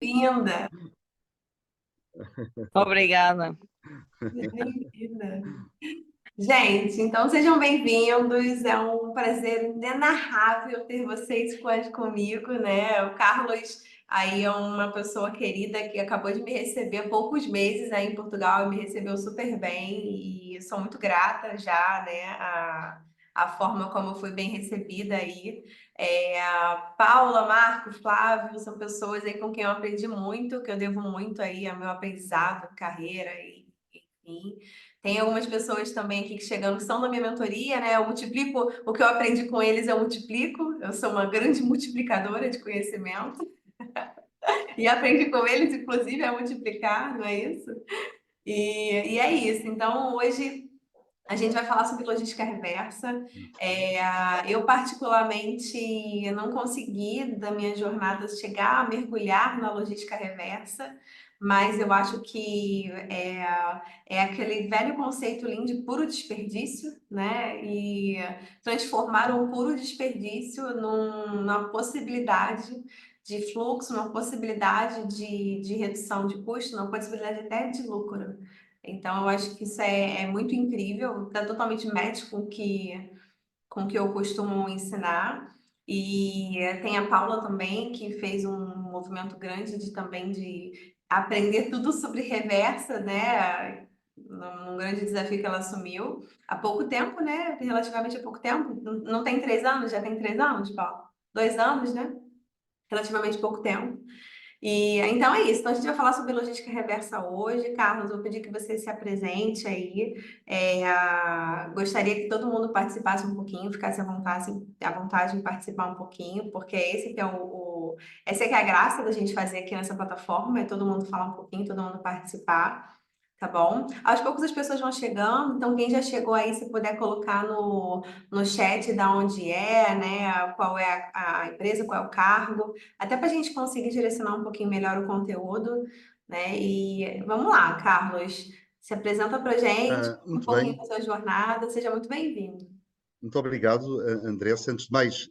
Linda, Obrigada. bem-vinda. Gente, então sejam bem-vindos. É um prazer inenarrável ter vocês hoje comigo, né? O Carlos aí é uma pessoa querida que acabou de me receber há poucos meses aí em Portugal e me recebeu super bem e sou muito grata já, né? A forma como eu fui bem recebida aí. A Paula, Marco, Flávio são pessoas aí com quem eu aprendi muito, que eu devo muito aí ao meu aprendizado, carreira e enfim. Tem algumas pessoas também aqui que chegando que são da minha mentoria, né? Eu multiplico o que eu aprendi com eles, eu multiplico. Eu sou uma grande multiplicadora de conhecimento e aprendi com eles, inclusive, a multiplicar, não é isso? E é isso. Então, hoje a gente vai falar sobre logística reversa. Eu, particularmente, não consegui, da minha jornada, chegar a mergulhar na logística reversa, mas eu acho que é aquele velho conceito Lean de puro desperdício, né? E transformar um puro desperdício numa possibilidade de fluxo, numa possibilidade de redução de custo, numa possibilidade até de lucro. Então, eu acho que isso é muito incrível, está totalmente match com o que eu costumo ensinar. E tem a Paula também, que fez um movimento grande de também de aprender tudo sobre reversa, né? Num grande desafio que ela assumiu há pouco tempo, né? Relativamente há pouco tempo. Não tem 3 anos? Já tem 3 anos, Paula? 2 anos, né? Relativamente pouco tempo. E então é isso. Então a gente vai falar sobre logística reversa hoje. Carlos, eu vou pedir que você se apresente aí. Gostaria que todo mundo participasse um pouquinho, ficasse à vontade em participar um pouquinho, porque esse que é essa que é a graça da gente fazer aqui nessa plataforma, é todo mundo falar um pouquinho, todo mundo participar. Tá bom? Aos poucos as pessoas vão chegando, então quem já chegou aí, se puder colocar no chat da onde é, né? Qual é a empresa, qual é o cargo, até para a gente conseguir direcionar um pouquinho melhor o conteúdo, né? E vamos lá, Carlos, se apresenta para gente, um Muito pouquinho bem, da sua jornada, seja muito bem-vindo. muito obrigado, André. Antes de mais,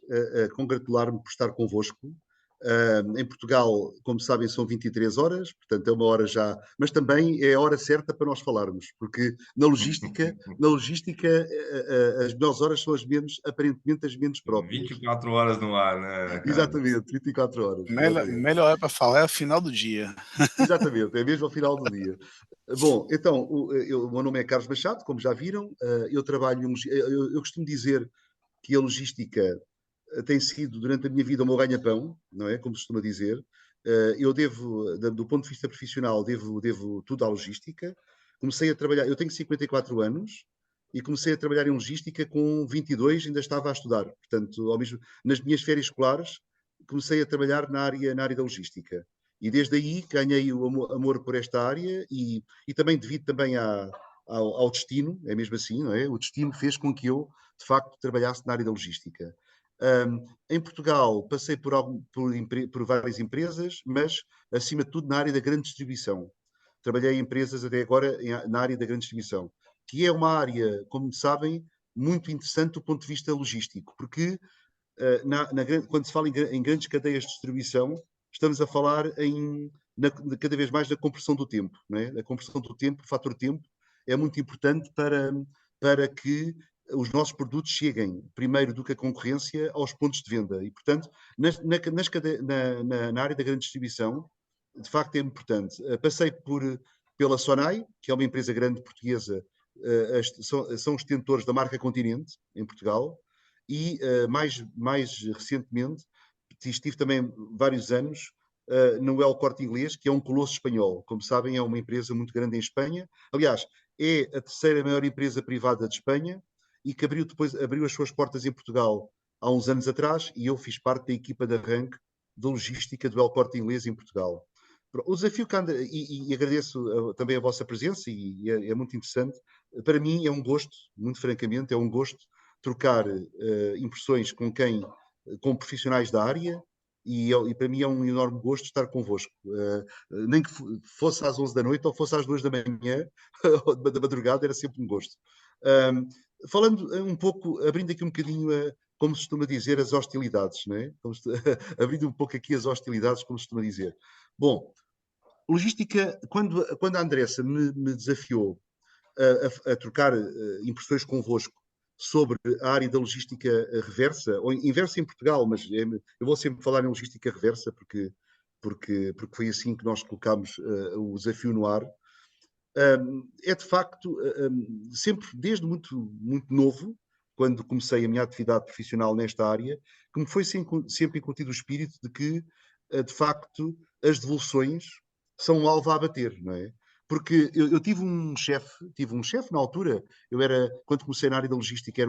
congratular-me por estar convosco. Em Portugal, como sabem, são 23 horas, portanto é uma hora já, mas também é a hora certa para nós falarmos, porque na logística, as melhores horas são as menos, aparentemente, as menos próprias. 24 horas no ar, né, Carlos? Exatamente, 24 horas, Melhor, exatamente. melhor é para falar é o final do dia. Exatamente, é mesmo ao final do dia. Bom, então, o meu nome é Carlos Machado, como já viram, eu trabalho, eu costumo dizer que a logística tem sido, durante a minha vida, o meu ganha-pão, não é? Como se costuma dizer. Eu devo, do ponto de vista profissional, devo tudo à logística. Comecei a trabalhar, eu tenho 54 anos e comecei a trabalhar em logística com 22, ainda estava a estudar. Portanto, ao mesmo, nas minhas férias escolares, comecei a trabalhar na área da logística. E desde aí ganhei o amor por esta área e também devido também ao destino, é mesmo assim, não é? O destino fez com que eu, de facto, trabalhasse na área da logística. Em Portugal, passei por várias empresas, mas, acima de tudo, na área da grande distribuição. Trabalhei em empresas até agora na área da grande distribuição, que é uma área, como sabem, muito interessante do ponto de vista logístico, porque quando se fala em grandes cadeias de distribuição, estamos a falar cada vez mais da compressão do tempo. Não é? A compressão do tempo, o fator tempo, é muito importante para que os nossos produtos cheguem primeiro do que a concorrência aos pontos de venda. E, portanto, na área da grande distribuição, de facto é importante. Passei pela Sonai, que é uma empresa grande portuguesa, são os detentores da marca Continente, em Portugal, e mais recentemente estive também vários anos no El Corte Inglês, que é um colosso espanhol. Como sabem, é uma empresa muito grande em Espanha. Aliás, é a terceira maior empresa privada de Espanha e que abriu as suas portas em Portugal há uns anos atrás e eu fiz parte da equipa de arranque de logística do El Corte Inglês em Portugal. O desafio que anda, e agradeço também a vossa presença e é muito interessante. Para mim é um gosto, muito francamente, é um gosto trocar impressões com profissionais da área e para mim é um enorme gosto estar convosco. Nem que fosse às 11 da noite ou fosse às 2 da manhã ou da madrugada, era sempre um gosto. Falando um pouco, abrindo aqui um bocadinho, como se costuma dizer, as hostilidades, não é? Abrindo um pouco aqui as hostilidades, como se costuma dizer. Bom, logística, quando a Andressa me desafiou a trocar impressões convosco sobre a área da logística reversa, ou inversa em Portugal, mas eu vou sempre falar em logística reversa porque foi assim que nós colocámos o desafio no ar. É de facto, sempre desde muito, muito novo, quando comecei a minha atividade profissional nesta área, que me foi sempre incutido o espírito de que, de facto, as devoluções são um alvo a abater, não é? Porque eu tive um chefe na altura, quando comecei na área da logística,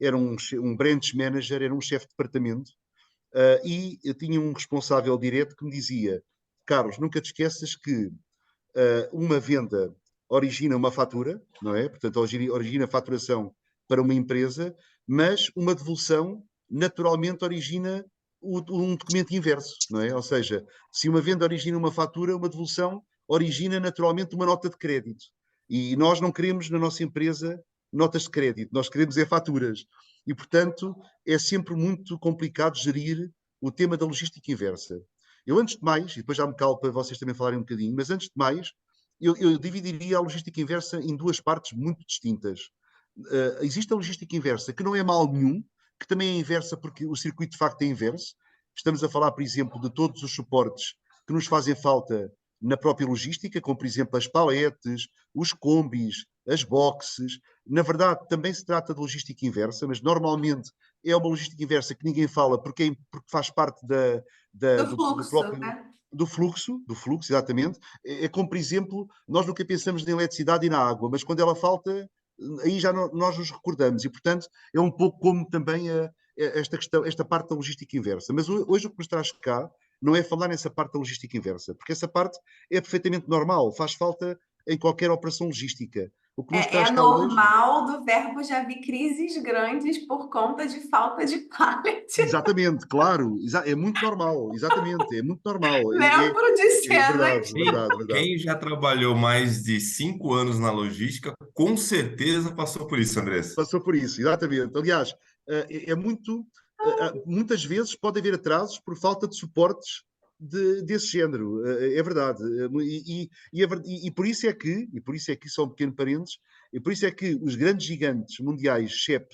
era um branch manager, era um chefe de departamento, e eu tinha um responsável direto que me dizia: Carlos, nunca te esqueças que uma venda origina uma fatura, não é? Portanto, origina faturação para uma empresa, mas uma devolução naturalmente origina um documento inverso, não é? Ou seja, se uma venda origina uma fatura, uma devolução origina naturalmente uma nota de crédito. E nós não queremos na nossa empresa notas de crédito, nós queremos é faturas. E, portanto, é sempre muito complicado gerir o tema da logística inversa. Eu, antes de mais, e depois já me calo para vocês também falarem um bocadinho, mas antes de mais, eu dividiria a logística inversa em duas partes muito distintas. Existe a logística inversa, que não é mal nenhum, que também é inversa porque o circuito de facto é inverso. Estamos a falar, por exemplo, de todos os suportes que nos fazem falta na própria logística, como, por exemplo, as paletes, os combis, as boxes. Na verdade, também se trata de logística inversa, mas normalmente é uma logística inversa que ninguém fala porque faz parte Do do fluxo, próprio né? do fluxo, exatamente. É como, por exemplo, nós nunca pensamos na eletricidade e na água, mas quando ela falta, aí já nós nos recordamos. E, portanto, é um pouco como também esta questão, esta parte da logística inversa. Mas hoje o que nos traz cá não é falar nessa parte da logística inversa, porque essa parte é perfeitamente normal, faz falta em qualquer operação logística. O que nos É traz cá hoje. normal do verbo já vi crises grandes por conta de falta de pallet. Exatamente, claro, é muito normal, exatamente, é muito normal. Lembro de É verdade, cenas. verdade, verdade. Quem já trabalhou mais de 5 anos na logística, com certeza passou por isso, Andressa. Passou por isso, exatamente. Aliás, muitas vezes pode haver atrasos por falta de suportes desse género. É verdade. E por isso é que, só um pequeno parênteses, e por isso é que os grandes gigantes mundiais, SHEP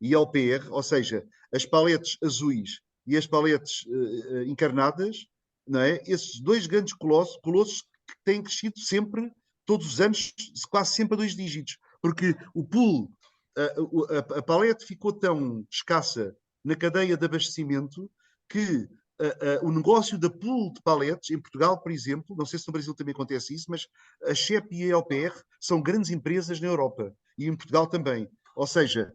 e LPR, ou seja, as paletes azuis e as paletes encarnadas, não é? Esses dois grandes colossos que têm crescido sempre, todos os anos, quase sempre a 2 dígitos. Porque o pool, a palete ficou tão escassa na cadeia de abastecimento que o negócio da pool de paletes, em Portugal, por exemplo, não sei se no Brasil também acontece isso, mas a SHEP e a LPR são grandes empresas na Europa e em Portugal também. Ou seja,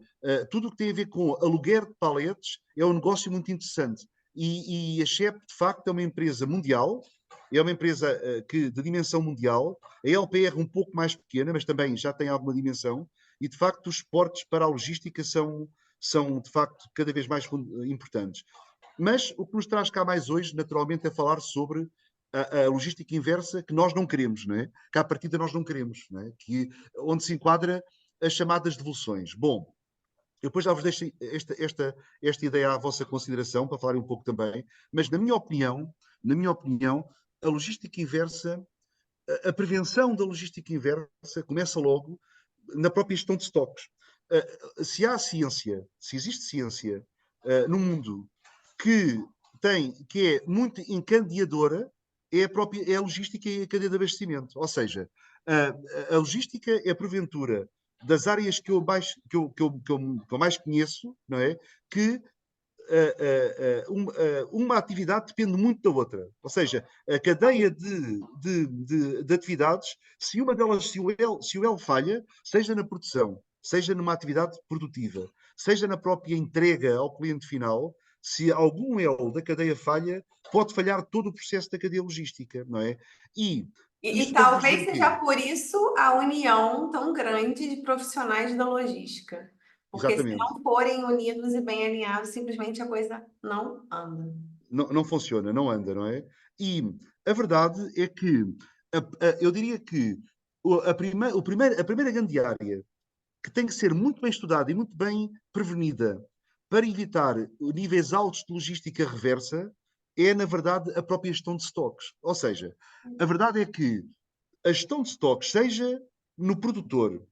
tudo o que tem a ver com aluguer de paletes é um negócio muito interessante. E a SHEP, de facto, é uma empresa mundial, é uma empresa de dimensão mundial. A LPR um pouco mais pequena, mas também já tem alguma dimensão. E, de facto, os suportes para a logística são de facto, cada vez mais importantes. Mas o que nos traz cá mais hoje, naturalmente, é falar sobre a logística inversa que nós não queremos, não é? Que à partida nós não queremos, não é? Onde se enquadra as chamadas devoluções. Bom, eu depois já vos deixo esta ideia à vossa consideração, para falarem um pouco também, mas na minha opinião, a logística inversa, a prevenção da logística inversa começa logo na própria gestão de estoques. Se há ciência, se existe ciência no mundo que é muito encandeadora, é a logística e a cadeia de abastecimento. Ou seja, a logística é, porventura, das áreas que eu mais conheço, não é? Que uma atividade depende muito da outra. Ou seja, a cadeia de atividades, se uma delas, se o elo falha, seja na produção, seja numa atividade produtiva, seja na própria entrega ao cliente final, se algum elo da cadeia falha, pode falhar todo o processo da cadeia logística, não é? E E isto para vos dizer talvez o quê? seja por isso a união tão grande de profissionais da logística. Porque se Exatamente. não forem unidos e bem alinhados, simplesmente a coisa não anda. Não funciona, não anda, não é? E a verdade é que eu diria que a primeira grande área que tem que ser muito bem estudada e muito bem prevenida para evitar níveis altos de logística reversa é, na verdade, a própria gestão de estoques. Ou seja, a verdade é que a gestão de estoques, seja no produtor,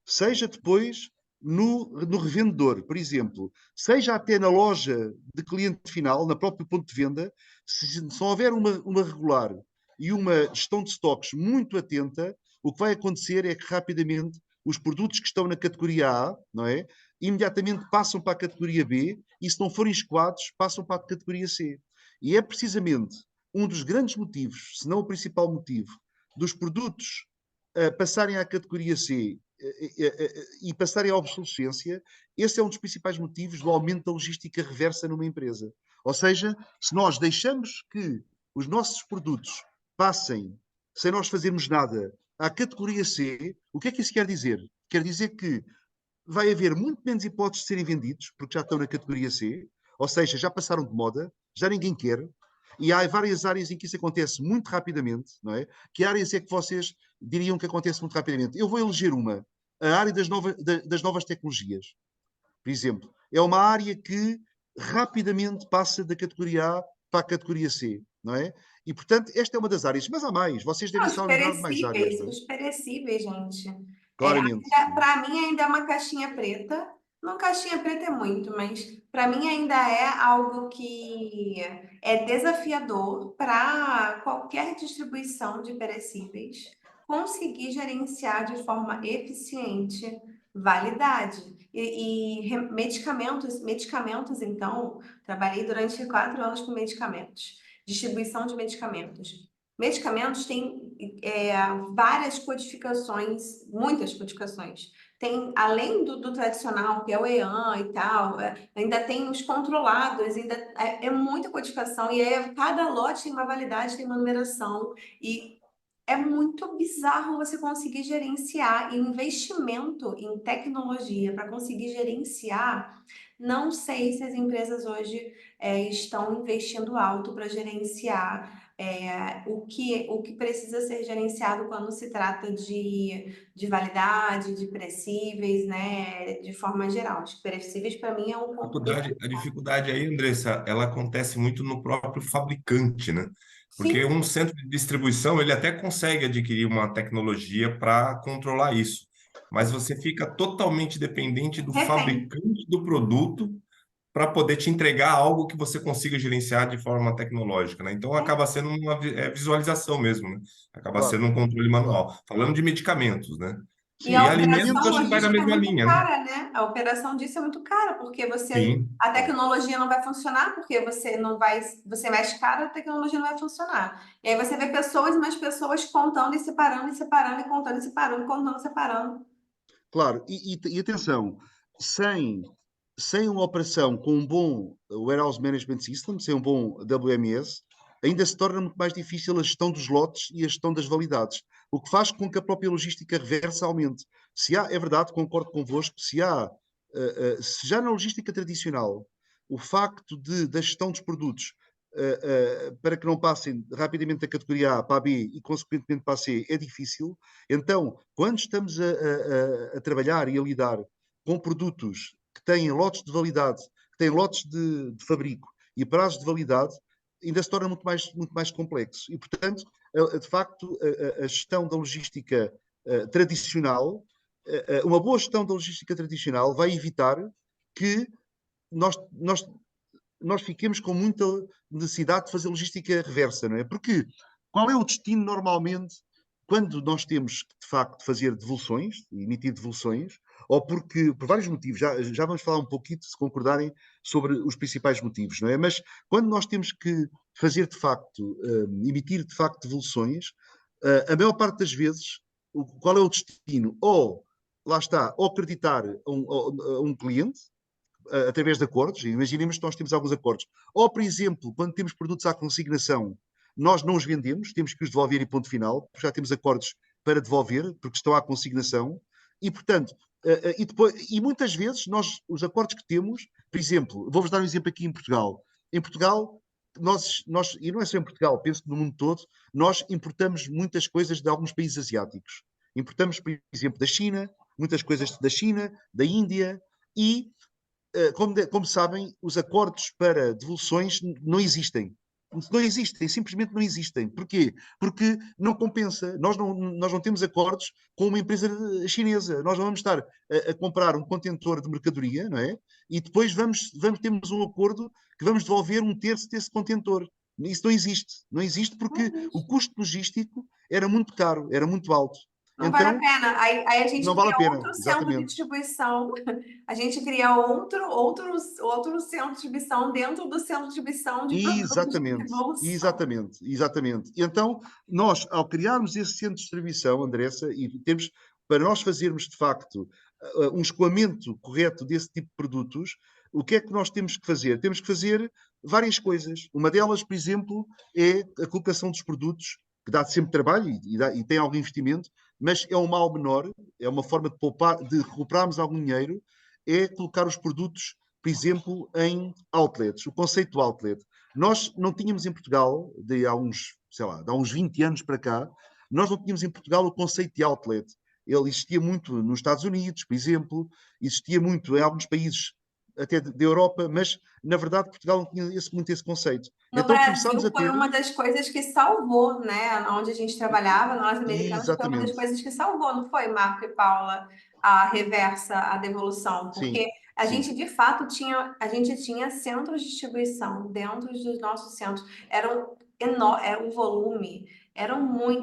seja depois no revendedor, por exemplo, seja até na loja de cliente final, na próprio ponto de venda, se houver uma regular e uma gestão de estoques muito atenta, o que vai acontecer é que rapidamente os produtos que estão na categoria A, não é? Imediatamente passam para a categoria B e, se não forem escoados, passam para a categoria C. E é precisamente um dos grandes motivos, se não o principal motivo, dos produtos passarem à categoria C e passarem à obsolescência. Esse é um dos principais motivos do aumento da logística reversa numa empresa. Ou seja, se nós deixamos que os nossos produtos passem, sem nós fazermos nada, à categoria C, o que é que isso quer dizer? Quer dizer que vai haver muito menos hipóteses de serem vendidos, porque já estão na categoria C, ou seja, já passaram de moda, já ninguém quer, e há várias áreas em que isso acontece muito rapidamente, não é? Que áreas é que vocês diriam que acontece muito rapidamente? Eu vou eleger uma, a área das novas tecnologias, por exemplo. É uma área que rapidamente passa da categoria A para a categoria C, não é? E, portanto, esta é uma das áreas, mas há mais, vocês devem estar a lembrar de mais áreas, não é? Os perecíveis, gente. Claramente. Para mim ainda é uma caixinha preta. Não, caixinha preta é muito, mas para mim ainda é algo que é desafiador para qualquer distribuição de perecíveis conseguir gerenciar de forma eficiente validade. Medicamentos, então, trabalhei durante 4 anos com medicamentos, distribuição de medicamentos. Medicamentos têm várias codificações, muitas codificações. Tem, além do tradicional, que é o EAN e tal, ainda tem os controlados, ainda é muita codificação, e cada lote tem uma validade, tem uma numeração, e é muito bizarro você conseguir gerenciar, e o investimento em tecnologia para conseguir gerenciar, não sei se as empresas hoje estão investindo alto para gerenciar o que precisa ser gerenciado quando se trata de validade, de perecíveis, né, de forma geral. Os perecíveis, para mim, é um ponto bem. A dificuldade aí, Andressa, ela acontece muito no próprio fabricante, né? Porque Sim, um centro de distribuição, ele até consegue adquirir uma tecnologia para controlar isso, mas você fica totalmente dependente do refém. fabricante do produto para poder te entregar algo que você consiga gerenciar de forma tecnológica, né? Então acaba sendo uma visualização mesmo, né? Acaba Claro, sendo um controle claro. manual. Falando de medicamentos, né? E Sim, a E alimentos, operação eu acho medicamentos. que vai na logística é mesma muito linha, né? cara, né? A operação disso é muito cara, porque Sim. a tecnologia não vai funcionar, porque você mexe cara, a tecnologia não vai funcionar. E aí você vê pessoas e mais pessoas contando e separando, e separando, e contando e separando, contando e separando. Claro, e atenção, sem, sem uma operação com um bom Warehouse Management System, sem um bom WMS, ainda se torna muito mais difícil a gestão dos lotes e a gestão das validades, o que faz com que a própria logística reversa aumente. Se há, é verdade, concordo convosco, se já na logística tradicional, o facto da gestão dos produtos para que não passem rapidamente da categoria A para a B e, consequentemente, para a C é difícil, então, quando estamos a trabalhar e a lidar com produtos que têm lotes de validade, que têm lotes de fabrico e prazos de validade, ainda se torna muito mais complexo. E, portanto, de facto, a gestão da logística tradicional, uma boa gestão da logística tradicional vai evitar que nós, nós, nós fiquemos com muita necessidade de fazer logística reversa, não é? Porque qual é o destino normalmente quando nós temos de facto fazer devoluções, emitir devoluções, ou porque, por vários motivos, já vamos falar um pouquinho, se concordarem, sobre os principais motivos, não é? Mas quando nós temos que fazer de facto, emitir de facto devoluções, a maior parte das vezes, qual é o destino? Ou, lá está, ou acreditar a um cliente, através de acordos. Imaginemos que nós temos alguns acordos. Ou, por exemplo, quando temos produtos à consignação, nós não os vendemos, temos que os devolver e ponto final, porque já temos acordos para devolver, porque estão à consignação. E, portanto, e muitas vezes os acordos que temos, por exemplo, vou-vos dar um exemplo aqui em Portugal. Em Portugal, e não é só em Portugal, penso que no mundo todo, nós importamos muitas coisas de alguns países asiáticos. Importamos, por exemplo, da China, muitas coisas da China, da Índia, e como sabem, os acordos para devoluções não existem. Não existem, simplesmente não existem. Porquê? Porque não compensa. Nós não temos acordos com uma empresa chinesa. Nós não vamos estar a comprar um contentor de mercadoria, não é? E depois temos um acordo que vamos devolver um terço desse contentor. Isso não existe. Não existe porque o custo logístico era muito caro, era muito alto. Não vale a Então, pena. Aí a gente não vale cria a pena, outro centro de exatamente. distribuição. A gente cria outro centro de distribuição dentro do centro de distribuição de produtos de Exatamente, evolução. exatamente, exatamente. E então, nós, ao criarmos esse centro de distribuição, Andressa, e temos, para nós fazermos de facto um escoamento correto desse tipo de produtos, o que é que nós temos que fazer? Temos que fazer várias coisas. Uma delas, por exemplo, é a colocação dos produtos, que dá sempre trabalho e tem algum investimento, mas é um mal menor, é uma forma de poupar, de recuperarmos algum dinheiro, é colocar os produtos, por exemplo, em outlets, o conceito do outlet. Nós não tínhamos em Portugal, há uns, sei lá, de há uns 20 anos para cá, nós não tínhamos em Portugal o conceito de outlet. Ele existia muito nos Estados Unidos, por exemplo, existia muito em alguns países até da Europa, mas na verdade Portugal não tinha muito esse conceito. No Então começámos Brasil a foi ter, uma das coisas que salvou, né? Onde a gente trabalhava, nós americanos, foi uma das exatamente, coisas que salvou, não foi, Marco e Paula, a reversa, a devolução? Porque sim, a sim, gente, de fato, a gente tinha centros de distribuição dentro dos nossos centros. Era um volume, eram ruas,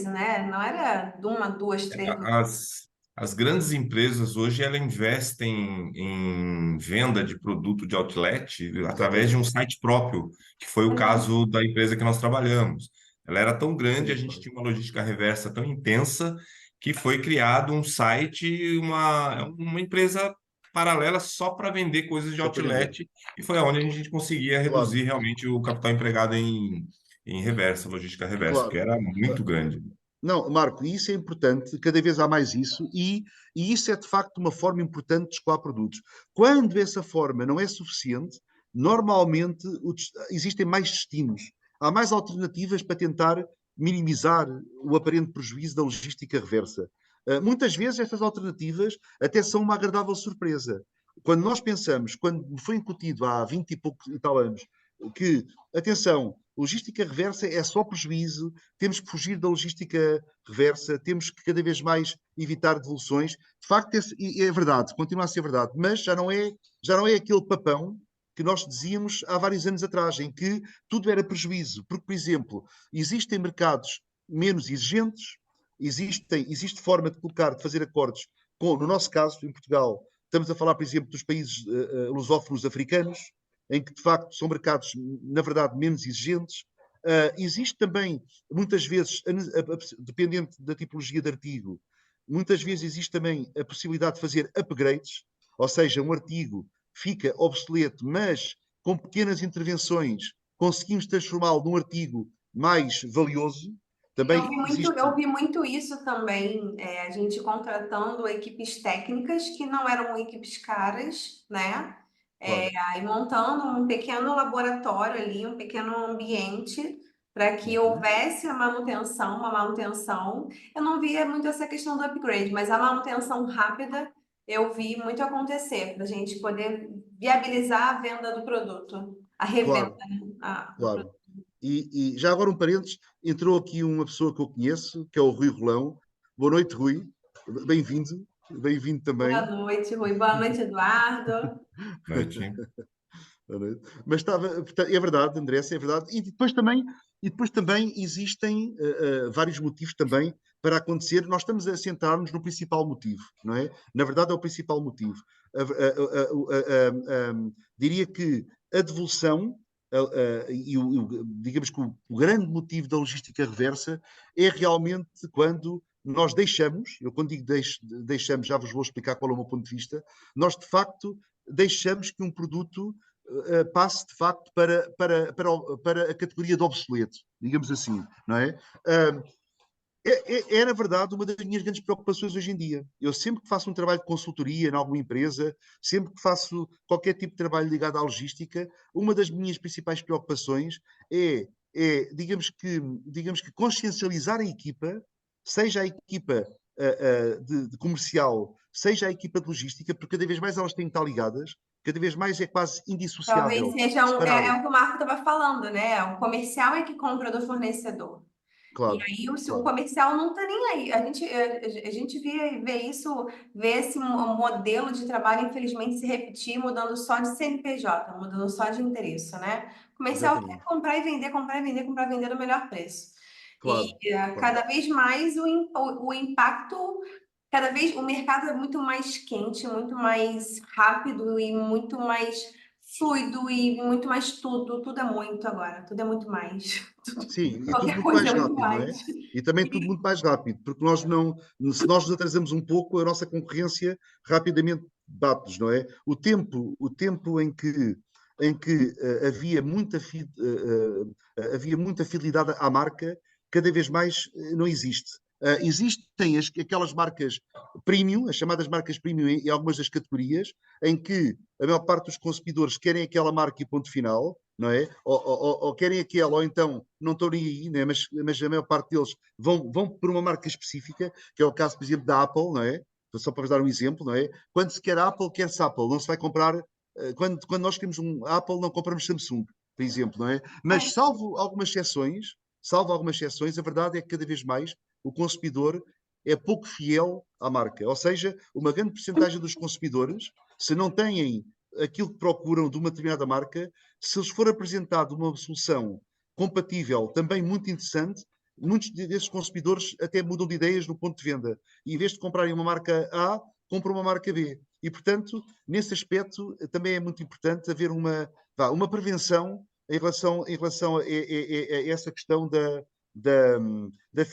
né? Não era uma, duas, três. As grandes empresas hoje elas investem em venda de produto de outlet através de um exatamente. site próprio, que foi o Uhum. caso da empresa que nós trabalhamos. Ela era tão grande, a Sim, gente claro. tinha uma logística reversa tão intensa que foi criado um site, uma empresa paralela só para vender coisas de Só para vender. outlet, e foi onde a gente conseguia Claro, reduzir realmente o capital empregado em reversa, logística reversa, porque claro. era muito grande. Não, Marco, e isso é importante, cada vez há mais isso, e isso é de facto uma forma importante de escoar produtos. Quando essa forma não é suficiente, normalmente existem mais destinos, há mais alternativas para tentar minimizar o aparente prejuízo da logística reversa. Muitas vezes estas alternativas até são uma agradável surpresa. Quando nós pensamos, quando foi incutido há 20 e pouco e tal anos, que, atenção, logística reversa é só prejuízo, temos que fugir da logística reversa, temos que cada vez mais evitar devoluções. De facto, é verdade, continua a ser verdade, mas já não é aquele papão que nós dizíamos há vários anos atrás, em que tudo era prejuízo. Porque, por exemplo, existem mercados menos exigentes, existe forma de colocar, de fazer acordos com, no nosso caso, em Portugal, estamos a falar, por exemplo, dos países lusófonos africanos, em que de facto são mercados, na verdade, menos exigentes. Existe também, muitas vezes, dependente da tipologia de artigo, muitas vezes existe também a possibilidade de fazer upgrades, ou seja, um artigo fica obsoleto, mas com pequenas intervenções conseguimos transformá-lo num artigo mais valioso. Também Eu existe, vi muito isso também, a gente contratando equipes técnicas que não eram equipes caras, né? claro. Aí montando um pequeno laboratório ali, um pequeno ambiente para que Uhum. houvesse uma manutenção. Eu não via muito essa questão do upgrade, mas a manutenção rápida eu vi muito acontecer para a gente poder viabilizar a venda do produto, a revenda, Claro, né? Do produto. claro. E já agora um parênteses, entrou aqui uma pessoa que eu conheço, que é o Rui Rolão. Boa noite, Rui. Bem-vindo. Bem-vindo Boa também. noite, Rui. Boa noite, Eduardo. Noite. Boa noite. Mas estava, é verdade, Andressa, é verdade. E depois também existem vários motivos também para acontecer. Nós estamos a centrar-nos no principal motivo, não é? Na verdade, é o principal motivo. Diria que a devolução digamos que o grande motivo da logística reversa é realmente quando nós deixamos, eu quando digo deixamos, já vos vou explicar qual é o meu ponto de vista, nós de facto deixamos que um produto passe de facto para a categoria de obsoleto, digamos assim, não é? Na verdade, uma das minhas grandes preocupações hoje em dia. Eu sempre que faço um trabalho de consultoria em alguma empresa, sempre que faço qualquer tipo de trabalho ligado à logística, uma das minhas principais preocupações digamos que consciencializar a equipa, seja a equipa de comercial, seja a equipa de logística, porque cada vez mais elas têm que estar ligadas, cada vez mais é quase Talvez indissociável seja separar. o que o Marco estava falando, né? O comercial é que compra do fornecedor. E Claro, aí o claro, comercial não está nem aí. A gente vê isso, vê esse modelo de trabalho, infelizmente, se repetir, mudando só de CNPJ, mudando só de endereço, né? O comercial quer exatamente. comprar e vender, comprar e vender, comprar e vender no melhor preço. Claro, claro. Cada vez mais o impacto, cada vez o mercado é muito mais quente, muito mais rápido e muito mais fluido e muito mais tudo é muito agora, tudo é muito mais. Sim, e tudo Qualquer muito coisa mais é muito rápido, não é? mais. E também tudo muito mais rápido, porque nós não, se nós nos atrasamos um pouco, a nossa concorrência rapidamente bate-nos, não é? O tempo em que havia muita fidelidade à marca, cada vez mais não existe. Existem aquelas marcas premium, as chamadas marcas premium em algumas das categorias, em que a maior parte dos consumidores querem aquela marca e ponto final, não é? Ou querem aquela, ou então não estão nem aí, né? mas a maior parte deles vão por uma marca específica, que é o caso, por exemplo, da Apple, não é? Só para vos dar um exemplo, não é? Quando se quer Apple, quer-se Apple, não se vai comprar. Quando nós queremos um Apple, não compramos Samsung, por exemplo, não é? Mas salvo algumas exceções, a verdade é que cada vez mais o consumidor é pouco fiel à marca. Ou seja, uma grande porcentagem dos consumidores, se não têm aquilo que procuram de uma determinada marca, se lhes for apresentado uma solução compatível, também muito interessante, muitos desses consumidores até mudam de ideias no ponto de venda. E em vez de comprarem uma marca A, compram uma marca B. E, portanto, nesse aspecto, também é muito importante haver uma prevenção em relação a essa questão da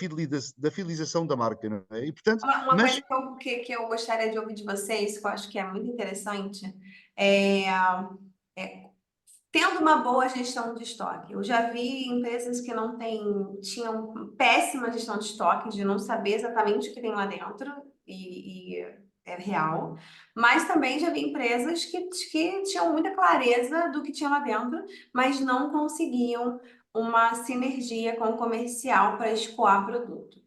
fidelização da marca. Não é? E, portanto, Uma mas coisa que eu gostaria de ouvir de vocês, que eu acho que é muito interessante, é, é tendo uma boa gestão de estoque. Eu já vi empresas que não tinham péssima gestão de estoque, de não saber exatamente o que tem lá dentro, e é real, mas também já vi empresas que tinham muita clareza do que tinha lá dentro, mas não conseguiam uma sinergia com o comercial para escoar produto.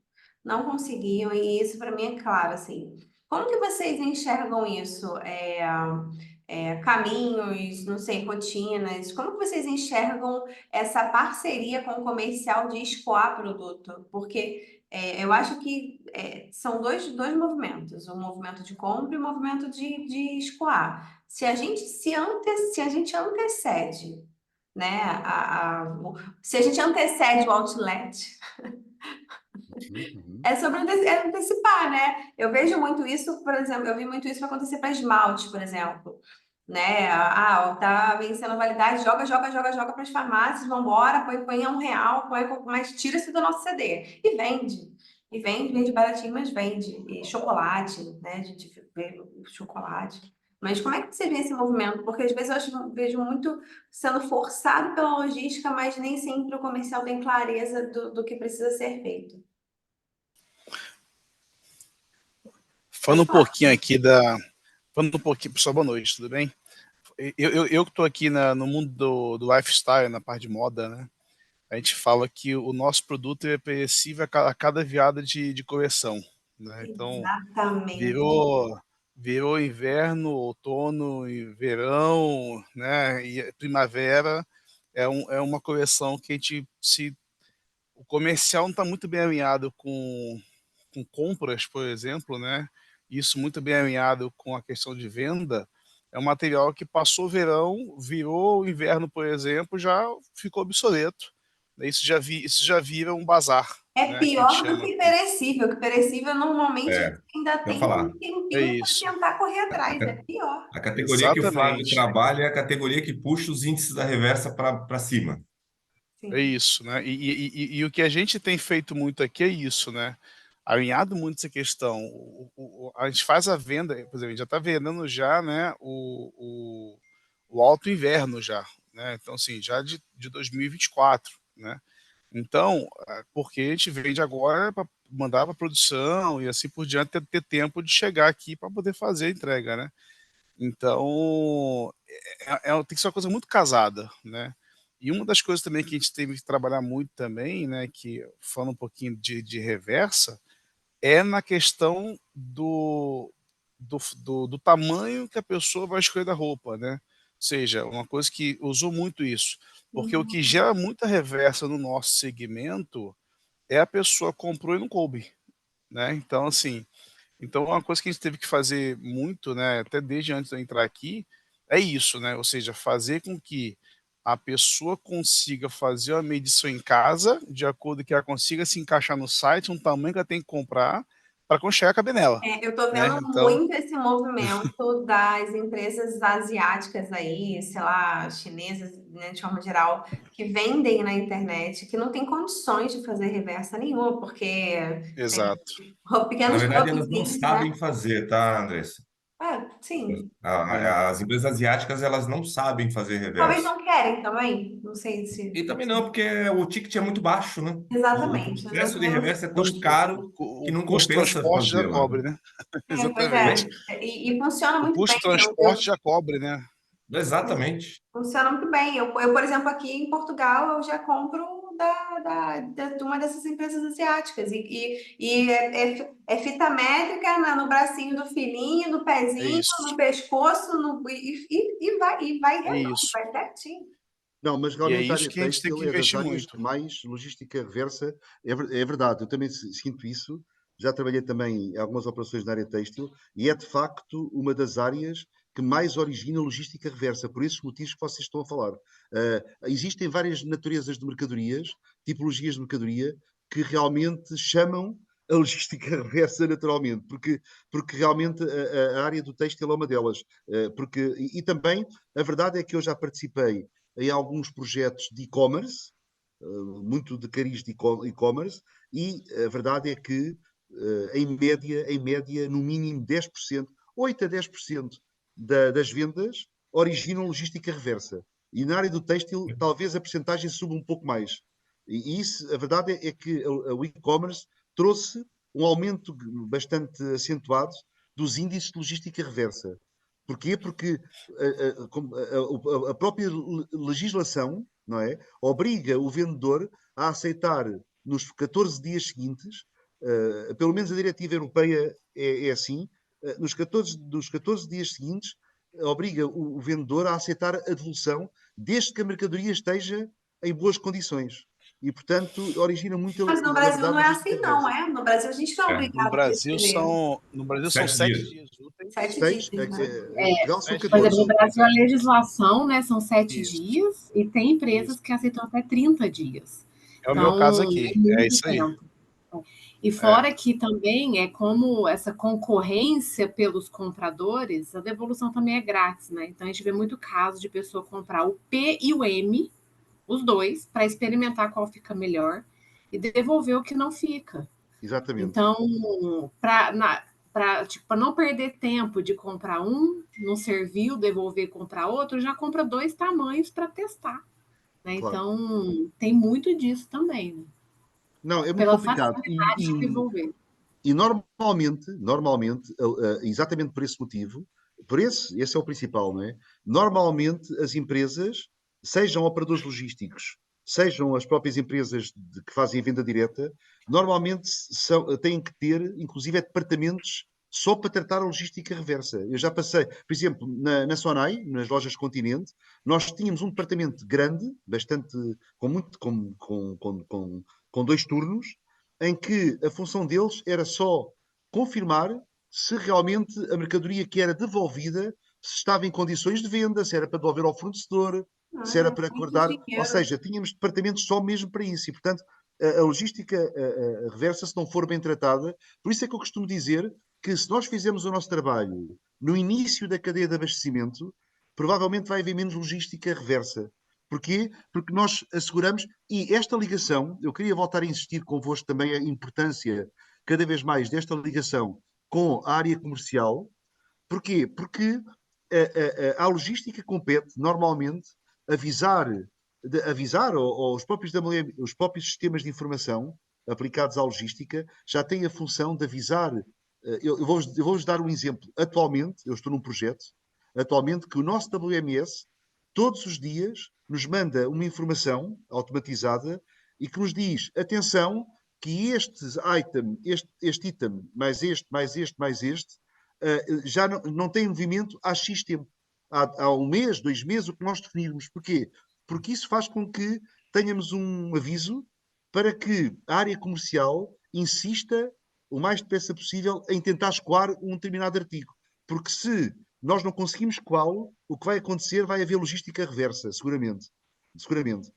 Não conseguiam, e isso para mim é claro, assim. Como que vocês enxergam isso? Caminhos, não sei, rotinas. Como que vocês enxergam essa parceria com o comercial de escoar produto? Porque eu acho que são dois movimentos, um movimento de compra e um movimento de escoar. Se a gente antecede, né, se a gente antecede o outlet, é sobre antecipar, né? Eu vejo muito isso, por exemplo, eu vi muito isso acontecer para esmalte, por exemplo. Né? Tá vencendo a validade, joga para as farmácias, vambora, põe a R$ 1, mas tira-se do nosso CD. E vende. E vende baratinho, mas vende. E chocolate, né? A gente vê o chocolate. Mas como é que você vê esse movimento? Porque às vezes vejo muito sendo forçado pela logística, mas nem sempre o comercial tem clareza do que precisa ser feito. Falando Pode um falar. pouquinho Falando um pouquinho, pessoal, boa noite, tudo bem? Eu que estou aqui no mundo do lifestyle, na parte de moda, né? A gente fala que o nosso produto é perecível a cada virada de coleção, né? Então, Exatamente. virou inverno, outono e verão, né? E primavera é uma coleção que o comercial não está muito bem alinhado com compras, por exemplo, né? Isso muito bem alinhado com a questão de venda. É um material que passou o verão, virou o inverno, por exemplo, já ficou obsoleto. Isso já vira um bazar, É né? Que a gente pior do chama que aqui. perecível, que perecível normalmente É, ainda eu ia tem falar. um É tempinho para isso. tentar correr A, atrás. É ca- pior. a categoria que o Flávio Exatamente. trabalha é a categoria que puxa os índices da reversa para cima. É Sim. isso, né? E o que a gente tem feito muito aqui é isso, né? Alinhado muito essa questão. A gente faz a venda, por exemplo, a gente já está vendendo já, né? O alto inverno já, né? Então, assim, já de 2024, né? Então, porque a gente vende agora para mandar para produção e assim por diante, ter tempo de chegar aqui para poder fazer a entrega, né? Então, tem que ser uma coisa muito casada, né? E uma das coisas também que a gente teve que trabalhar muito também, né, que falando um pouquinho de reversa, é na questão do tamanho que a pessoa vai escolher da roupa, né? Ou seja, uma coisa que usou muito isso. Porque o que gera muita reversa no nosso segmento é a pessoa comprou e não coube, né? Então, assim, uma coisa que a gente teve que fazer muito, né, até desde antes de eu entrar aqui, é isso, né? Ou seja, fazer com que a pessoa consiga fazer uma medição em casa, de acordo com que ela consiga se encaixar no site, um tamanho que ela tem que comprar, para quando chegar caber nela, Eu estou né? vendo Então, muito esse movimento das empresas asiáticas aí, sei lá, chinesas, né, de forma geral, que vendem na internet, que não tem condições de fazer reversa nenhuma, porque tem exato. Na pequenos verdade, elas não produtinhos, né? sabem fazer, tá, Andressa? Sim. É. As empresas asiáticas, elas não sabem fazer Talvez reverso. não querem também, não sei se... E também não, porque o ticket é muito baixo, né? O Exatamente, não processo de temos... reverso é tão caro que O não custo de compensa transporte já fazê-la. cobre, né? Pois Exatamente. é, e funciona O muito custo bem. de transporte já cobre, né? Exatamente. Funciona muito bem. Por exemplo, aqui em Portugal, eu já compro de uma dessas empresas asiáticas. É fita métrica no bracinho do filhinho, no É pezinho, isso. no pescoço, vai É redondo, isso. vai certinho. Não, mas E é realmente a isso área que a gente tem têxtil que é das investir áreas que muito. mais logística reversa. É verdade, eu também sinto isso. Já trabalhei também em algumas operações na área têxtil e é de facto uma das áreas que mais origina logística reversa, por esses motivos que vocês estão a falar. Existem várias naturezas de mercadorias, tipologias de mercadoria, que realmente chamam a logística reversa naturalmente, porque realmente a área do têxtil é uma delas. Também, a verdade é que eu já participei em alguns projetos de e-commerce, muito de cariz de e-commerce, e a verdade é que, em média, no mínimo 10%, 8 a 10% das vendas originam logística reversa. E na área do têxtil, talvez a percentagem suba um pouco mais. E isso, a verdade é que o e-commerce trouxe um aumento bastante acentuado dos índices de logística reversa. Porquê? Porque a própria legislação, não é, obriga o vendedor a aceitar nos 14 dias seguintes, pelo menos a diretiva europeia é assim, nos 14 dias seguintes, obriga o vendedor a aceitar a devolução, desde que a mercadoria esteja em boas condições. E, portanto, origina muito, Mas no na Brasil verdade, não é logística assim, não reversa. é? No Brasil a gente não é É. No obrigado a Brasil receber são 7 7 dias. dias úteis. 7 dias, né? Em Portugal são 7 Por dias exemplo, no 14. Brasil, a úteis. legislação, né, são 7 Isso, dias e tem empresas isso. que aceitam até 30 dias. É o meu caso Então, aqui. é É muito isso aí. tempo. E É. fora que também é como essa concorrência pelos compradores, a devolução também é grátis, né? Então a gente vê muito caso de pessoa comprar o P e o M, os dois, para experimentar qual fica melhor e devolver o que não fica. Exatamente. Então, para tipo, não perder tempo de comprar um, não serviu, devolver e comprar outro, já compra 2 tamanhos para testar. Né? Claro. Então, tem muito disso também, né? Não, é muito Pela complicado. facilidade de devolver. E normalmente, exatamente por esse motivo, esse é o principal, não é? Normalmente as empresas, sejam operadores logísticos, sejam as próprias empresas que fazem a venda direta, normalmente têm que ter, inclusive, departamentos só para tratar a logística reversa. Eu já passei, por exemplo, na Sonai, nas lojas Continente, nós tínhamos um departamento grande, bastante, com 2 turnos, em que a função deles era só confirmar se realmente a mercadoria que era devolvida se estava em condições de venda, se era para devolver ao fornecedor, se era para Muito acordar. Ou dinheiro. seja, tínhamos departamentos só mesmo para isso. E, portanto, a logística reversa, se não for bem tratada, por isso é que eu costumo dizer que se nós fizermos o nosso trabalho no início da cadeia de abastecimento, provavelmente vai haver menos logística reversa. Porquê? Porque nós asseguramos, e esta ligação, eu queria voltar a insistir convosco também a importância cada vez mais desta ligação com a área comercial. Porquê? Porque a logística compete normalmente avisar ou os próprios sistemas de informação aplicados à logística já têm a função de avisar. Eu vou-vos dar um exemplo. Atualmente, eu estou num projeto, que o nosso WMS todos os dias nos manda uma informação automatizada e que nos diz, atenção, que este item, mais este, já não tem movimento há X tempo. Há um mês, 2 meses, o que nós definirmos. Porquê? Porque isso faz com que tenhamos um aviso para que a área comercial insista o mais depressa possível em tentar escoar um determinado artigo. Porque se nós não conseguimos escoá-lo, o que vai acontecer vai haver logística reversa, seguramente. Seguramente.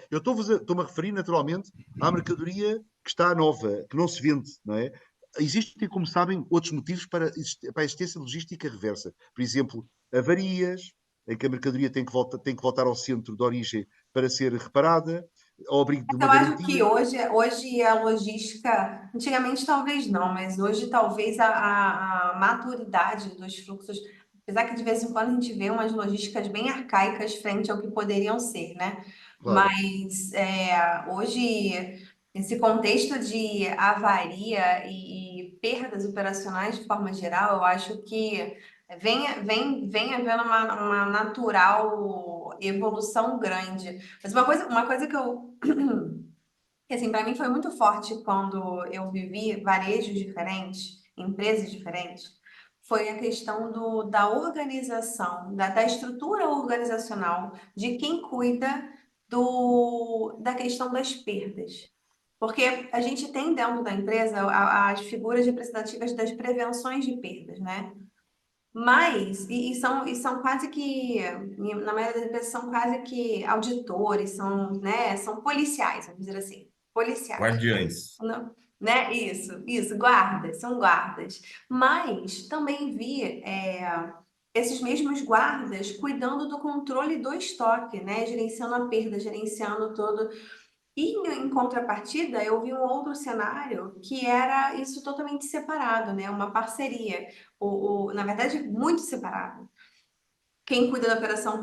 Eu estou-me a referir naturalmente à mercadoria que está nova, que não se vende, não é? Existem, como sabem, outros motivos para a existência de logística reversa. Por exemplo, avarias, em que a mercadoria tem que voltar ao centro de origem para ser reparada, ao abrigo de uma Eu acho que garantia. hoje a logística, antigamente talvez não, mas hoje talvez a maturidade dos fluxos, apesar que de vez em quando a gente vê umas logísticas bem arcaicas frente ao que poderiam ser, né? Claro, Mas hoje, esse contexto de avaria e perdas operacionais de forma geral, eu acho que vem havendo uma natural evolução grande. Mas uma coisa que assim, para mim foi muito forte quando eu vivi varejos diferentes, empresas diferentes, foi a questão da organização, da estrutura organizacional, de quem cuida da questão das perdas. Porque a gente tem dentro da empresa as figuras representativas das prevenções de perdas, né? Mas, e são quase que, na maioria das vezes, são quase que auditores, são policiais, vamos dizer assim, policiais. Guardiães. Não, né? Isso, guardas, são guardas. Mas também vi esses mesmos guardas cuidando do controle do estoque, né? Gerenciando a perda, gerenciando todo. E em contrapartida, eu vi um outro cenário que era isso totalmente separado, né? Uma parceria, na verdade, muito separado. Quem cuida da operação.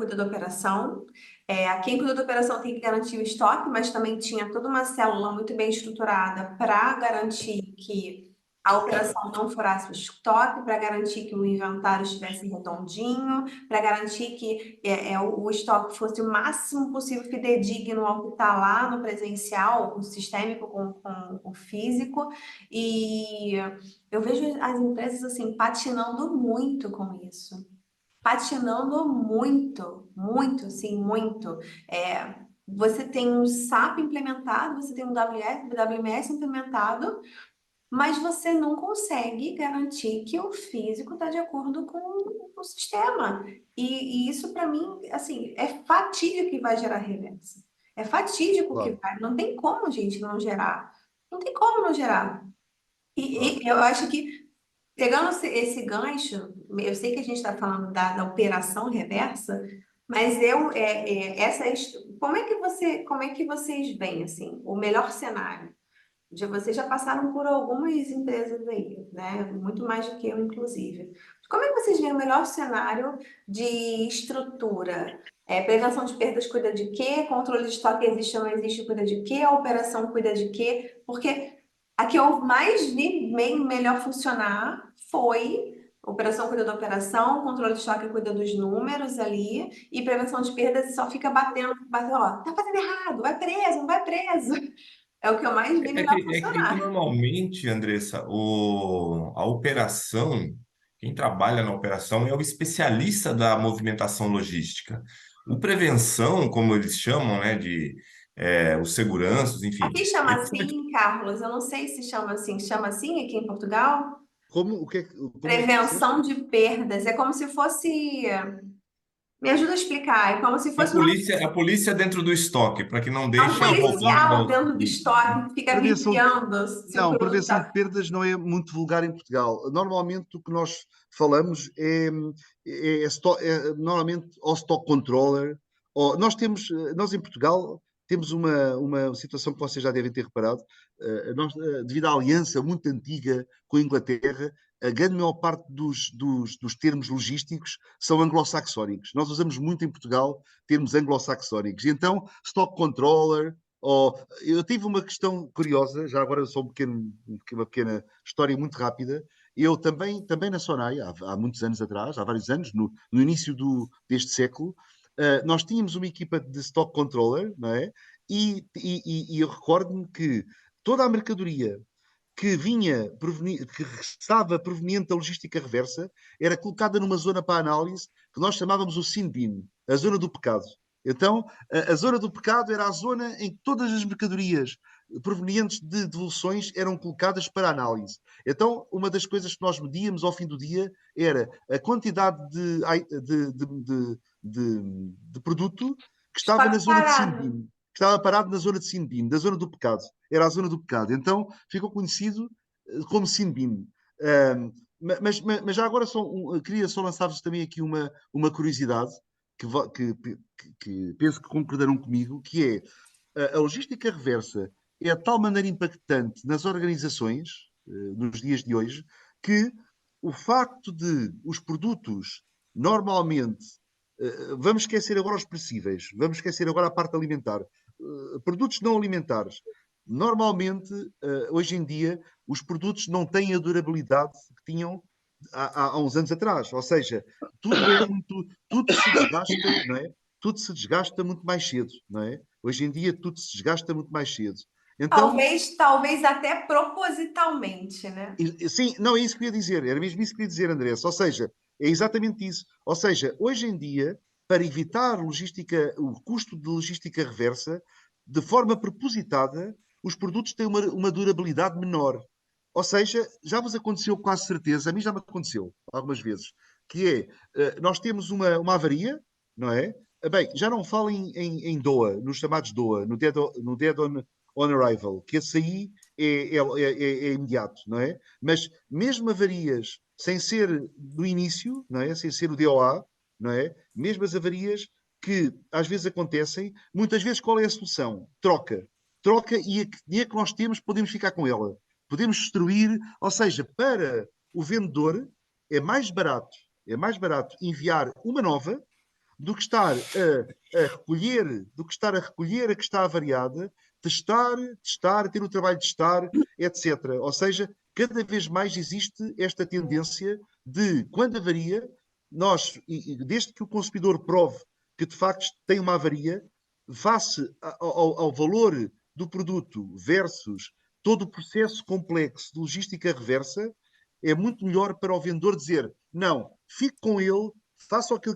Quem cuida da operação tem que garantir o estoque, mas também tinha toda uma célula muito bem estruturada para garantir que a operação não furasse o estoque, para garantir que o inventário estivesse redondinho, para garantir que o estoque fosse o máximo possível fidedigno ao que está lá no presencial, o sistêmico com o físico. E eu vejo as empresas assim patinando muito com isso, patinando muito, muito, assim, muito. Você tem um SAP implementado, você tem um WMS implementado, mas você não consegue garantir que o físico está de acordo com o sistema. E isso, para mim, assim, é fatídico que vai gerar reversa. É fatídico que claro, vai. Não tem como, gente, não gerar. Não tem como não gerar. claro. E eu acho que, pegando esse gancho, eu sei que a gente está falando da operação reversa, mas como é que vocês veem assim, o melhor cenário? Vocês já passaram por algumas empresas aí, né? Muito mais do que eu, inclusive. Como é que vocês veem o melhor cenário de estrutura? Prevenção de perdas cuida de quê? Controle de estoque existe ou não existe, cuida de quê? A operação cuida de quê? Porque a que eu mais vi melhor funcionar foi a operação cuida da operação, controle de estoque cuida dos números ali, e prevenção de perdas só fica batendo, ó, tá fazendo errado, vai preso, não vai preso. É o que eu mais vi melhor É que funcionar. normalmente, Andressa, a operação, quem trabalha na operação é o especialista da movimentação logística. O prevenção, como eles chamam, né, de os seguranças, enfim, Aqui chama eles assim, Carlos, eu não sei se chama assim aqui em Portugal. Como é que disseste? Prevenção de perdas. É como se fosse. Me ajuda a explicar. É como se fosse a polícia dentro do estoque, para que não um deixem roubar policial dentro do estoque que fica Prevenção de vigiando se o Não, produto prevenção de está. perdas não é muito vulgar em Portugal. Normalmente o que nós falamos normalmente ao stock controller. Nós em Portugal temos uma situação que vocês já devem ter reparado. Devido à aliança muito antiga com a Inglaterra, a grande maior parte dos termos logísticos são anglo-saxónicos. Nós usamos muito em Portugal termos anglo-saxónicos. E então, stock controller, eu tive uma questão curiosa, já agora só uma pequena história muito rápida. Eu também na Sonai, há muitos anos atrás, há vários anos, no início deste século, nós tínhamos uma equipa de stock controller, não é? E eu recordo-me que toda a mercadoria que que estava proveniente da logística reversa, era colocada numa zona para análise que nós chamávamos o sin bin, a zona do pecado. Então, a zona do pecado era a zona em que todas as mercadorias provenientes de devoluções eram colocadas para análise. Então, uma das coisas que nós medíamos ao fim do dia era a quantidade de produto que estava na Estava zona de sin parado. bin, que estava parado na zona de sin bin, da zona do pecado. Era a zona do pecado. Então, ficou conhecido como sin bin. Mas já agora queria só lançar-vos também aqui uma curiosidade que penso que concordarão comigo, que é a logística reversa é de tal maneira impactante nas organizações, nos dias de hoje, que o facto de os produtos normalmente, vamos esquecer agora os perecíveis, vamos esquecer agora a parte alimentar, produtos não alimentares, normalmente, hoje em dia, os produtos não têm a durabilidade que tinham há uns anos atrás. Ou seja, tudo se desgasta, não é? Tudo se desgasta muito mais cedo, não é? Hoje em dia tudo se desgasta muito mais cedo. Então, Talvez até propositalmente, né? sim, não, é isso que eu ia dizer, era mesmo isso que eu ia dizer, Andressa. Ou seja, é exatamente isso. Ou seja, hoje em dia, para evitar o custo de logística reversa, de forma propositada, os produtos têm uma durabilidade menor. Ou seja, já vos aconteceu com quase certeza, a mim já me aconteceu algumas vezes, que nós temos uma avaria, não é? Bem, já não falo em DOA, nos chamados DOA, no Dead on Arrival, que esse aí é imediato, não é? Mas mesmo avarias sem ser do início, não é? Sem ser o DOA, não é? Mesmo as avarias que às vezes acontecem, muitas vezes qual é a solução? Troca. Troca e a dinheiro que nós temos podemos ficar com ela. Podemos destruir, ou seja, para o vendedor é mais barato enviar uma nova do que estar a recolher a que está avariada, testar, ter o trabalho de testar, etc. Ou seja, cada vez mais existe esta tendência de, quando avaria, desde que o consumidor prove que de facto tem uma avaria, face ao valor do produto versus todo o processo complexo de logística reversa, é muito melhor para o vendedor dizer: não, fique com ele, faça o que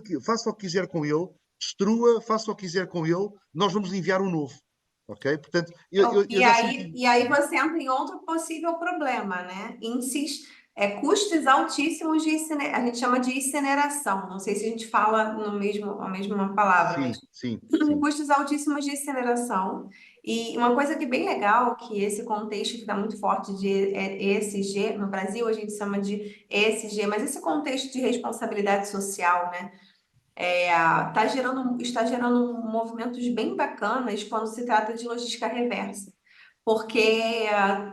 quiser com ele, destrua, faça o que quiser com ele, nós vamos enviar um novo. Ok? Portanto, eu já senti. E aí você entra em outro possível problema, né? Custos altíssimos a gente chama de incineração. Não sei se a gente fala a mesma palavra, mas Sim, sim, sim. custos altíssimos de incineração. E uma coisa que é bem legal, que esse contexto que está muito forte de ESG, no Brasil a gente chama de ESG, mas esse contexto de responsabilidade social, né? Está gerando movimentos bem bacanas quando se trata de logística reversa. Porque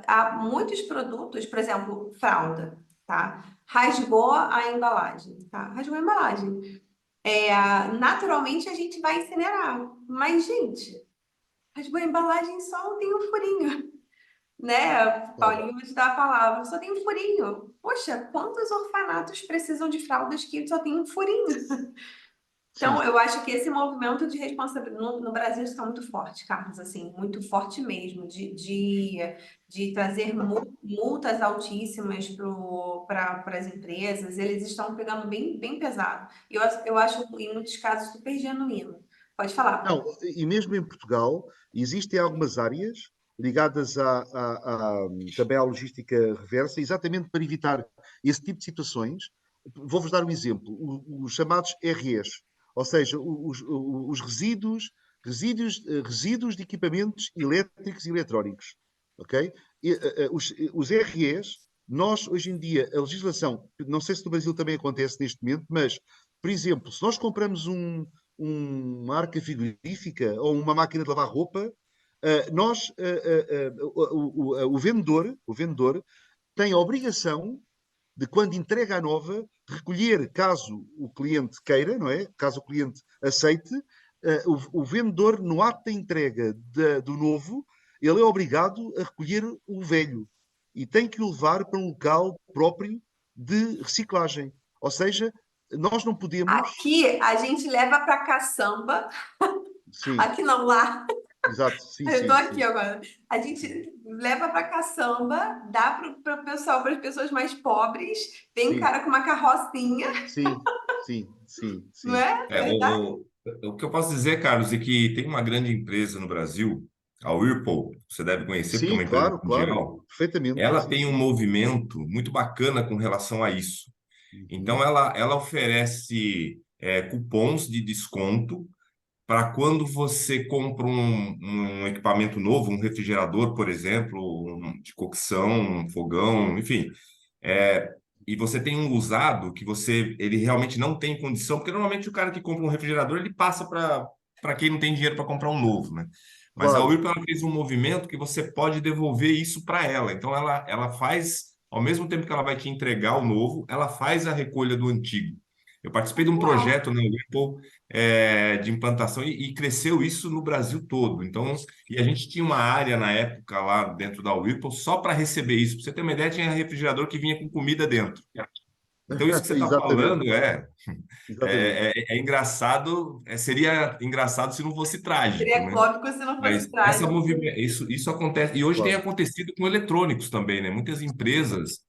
há muitos produtos, por exemplo, fralda, tá? Rasgou a embalagem, tá? Rasgou a embalagem. Naturalmente a gente vai incinerar. Mas, gente, rasgou a embalagem só tem um furinho, né? Claro. Paulinho vai te dar a palavra, só tem um furinho. Poxa, quantos orfanatos precisam de fraldas que só tem um furinho? Então, Sim. eu acho que esse movimento de responsabilidade no Brasil está muito forte, Carlos, assim, muito forte mesmo, de trazer multas altíssimas para as empresas. Eles estão pegando bem pesado. Eu acho, em muitos casos, super genuíno. Pode falar, Não, Paulo. e mesmo em Portugal, existem algumas áreas ligadas também à logística reversa, exatamente para evitar esse tipo de situações. Vou-vos dar um exemplo: os chamados REs, ou seja, os resíduos de equipamentos elétricos e eletrónicos. Ok? Os REs, nós, hoje em dia, a legislação, não sei se no Brasil também acontece neste momento, mas, por exemplo, se nós compramos uma arca frigorífica ou uma máquina de lavar roupa, o vendedor tem a obrigação de, quando entrega a nova, recolher, caso o cliente queira, não é? Caso o cliente aceite, o vendedor, no ato da entrega do novo, ele é obrigado a recolher o velho e tem que o levar para um local próprio de reciclagem. Ou seja, nós não podemos. Aqui a gente leva para caçamba, Sim, aqui não lá. exato, sim, Eu tô sim, aqui sim. agora. A gente leva para caçamba, dá para o pessoal, para as pessoas mais pobres, tem Sim, cara com uma carrocinha, sim, sim, sim, não sim. é? É, Verdade? o que eu posso dizer, Carlos, é que tem uma grande empresa no Brasil, a Whirlpool, você deve conhecer porque é Sim, uma empresa claro, claro. mundial. Perfeitamente. Ela Sim, tem um sim. movimento muito bacana com relação a isso. Uhum. Então, ela oferece cupons de desconto para quando você compra um equipamento novo, um refrigerador, por exemplo, de cocção, um fogão, enfim. É, e você tem um usado que ele realmente não tem condição, porque normalmente o cara que compra um refrigerador, ele passa para quem não tem dinheiro para comprar um novo, né? Mas a Claro. Whirlpool ela fez um movimento que você pode devolver isso para ela. Então ela faz, ao mesmo tempo que ela vai te entregar o novo, ela faz a recolha do antigo. Eu participei de um Uau. projeto na Whirlpool de implantação e cresceu isso no Brasil todo. Então, e a gente tinha uma área na época lá dentro da Whirlpool só para receber isso. Para você ter uma ideia, tinha refrigerador que vinha com comida dentro. Então, isso que você está Exatamente, falando exatamente. é engraçado, seria engraçado se não fosse trágico, Seria né? cômico se não fosse Mas essa trágico. isso acontece, e hoje tem Claro. acontecido com eletrônicos também, né? Muitas empresas,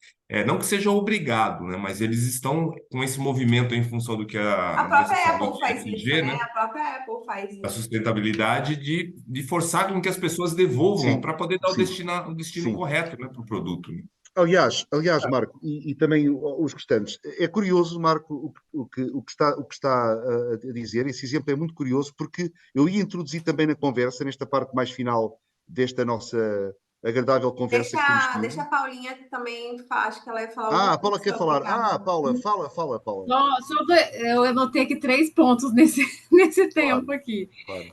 não que seja obrigado, né? Mas eles estão com esse movimento em função do que A a Andressa própria falou Apple de faz isso, ESG, né? né? A própria Apple faz Da isso. sustentabilidade de forçar com que as pessoas devolvam Sim, para poder dar sim, o destino sim. correto, né, para o produto, né? Aliás, Marco, e também os restantes, é curioso, Marco, o que está a dizer. Esse exemplo é muito curioso, porque eu ia introduzir também na conversa, nesta parte mais final desta nossa agradável conversa que temos Deixa tido. a Paulinha que também acho que ela ia falar alguma Ah, a coisa Paula quer sobre falar. Ah, Carla. Paula, fala, Paula. Eu anotei aqui 3 pontos nesse Claro, tempo aqui. claro.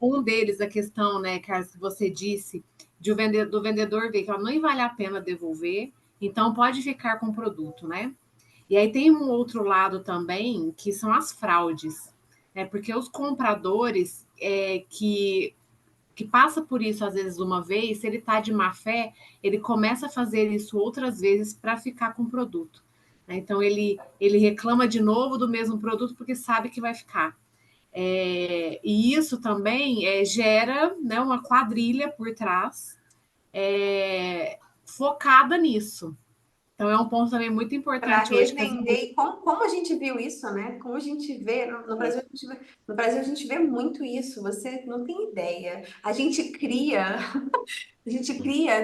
Um deles, a questão, né, Carlos, que você disse, do vendedor ver que ó, nem vale a pena devolver, então pode ficar com o produto, né? E aí tem um outro lado também, que são as fraudes, né? Porque os compradores que passa por isso às vezes uma vez, se ele está de má fé, ele começa a fazer isso outras vezes para ficar com o produto, né? Então ele reclama de novo do mesmo produto porque sabe que vai ficar. E isso também gera, né, uma quadrilha por trás focada nisso. Então é um ponto também muito Para importante hoje que as revender. empresas. E como a gente viu isso, né? Como a gente vê, no Brasil, no Brasil a gente vê muito isso, você não tem ideia. A gente cria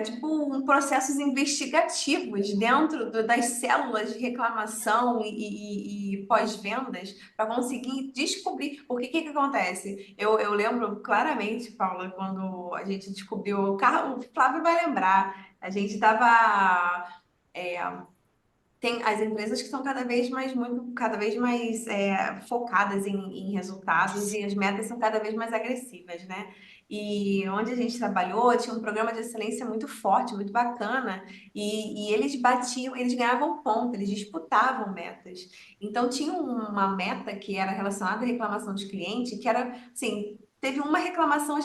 tipo processos investigativos dentro das células de reclamação e pós-vendas para conseguir descobrir. Porque o que que acontece? Eu lembro claramente, Paula, quando a gente descobriu o carro, o Flávio vai lembrar, a gente estava tem as empresas que estão cada vez mais focadas em resultados e as metas são cada vez mais agressivas, né? E onde a gente trabalhou tinha um programa de excelência muito forte, muito bacana, e eles batiam, eles ganhavam ponto, eles disputavam metas. Então tinha uma meta que era relacionada à reclamação de cliente, que era assim. Teve uma reclamação,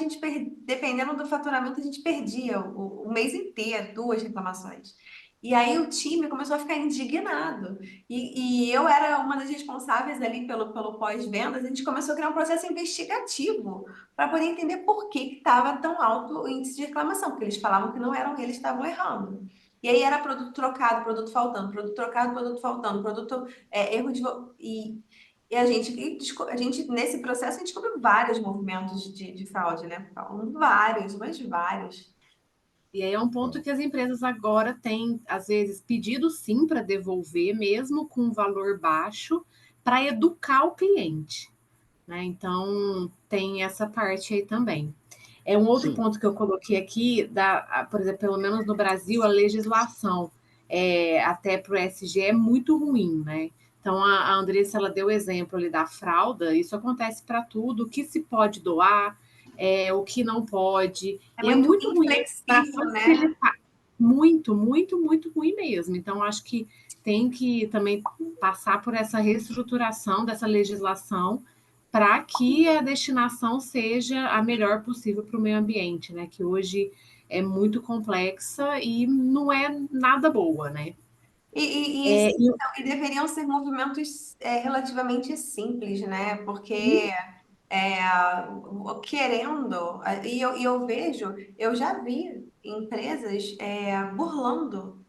dependendo do faturamento, a gente perdia o mês inteiro, 2 reclamações. E aí o time começou a ficar indignado. E eu era uma das responsáveis ali pelo pós-vendas. A gente começou a criar um processo investigativo para poder entender por que estava tão alto o índice de reclamação, porque eles falavam que não eram eles que estavam errando. E aí era produto trocado, produto faltando, produto trocado, produto faltando, produto erro de. E a gente, nesse processo, a gente descobriu vários movimentos de fraude, né? Vários, mas vários. E aí é um ponto que as empresas agora têm, às vezes, pedido sim para devolver, mesmo com um valor baixo, para educar o cliente, né? Então, tem essa parte aí também. Um outro Sim, ponto que eu coloquei aqui, por exemplo, pelo menos no Brasil, a legislação até para o ESG é muito ruim, né? Então, a Andressa, ela deu o exemplo ali da fralda, isso acontece para tudo, o que se pode doar, o que não pode, É e é muito muito ruim para inflexível, né? facilitar, muito, muito, muito ruim mesmo. Então, acho que tem que também passar por essa reestruturação dessa legislação para que a destinação seja a melhor possível para o meio ambiente, né? Que hoje é muito complexa e não é nada boa, né? E, É, e, e deveriam ser movimentos relativamente simples, né? Porque querendo, e eu vejo, eu já vi empresas burlando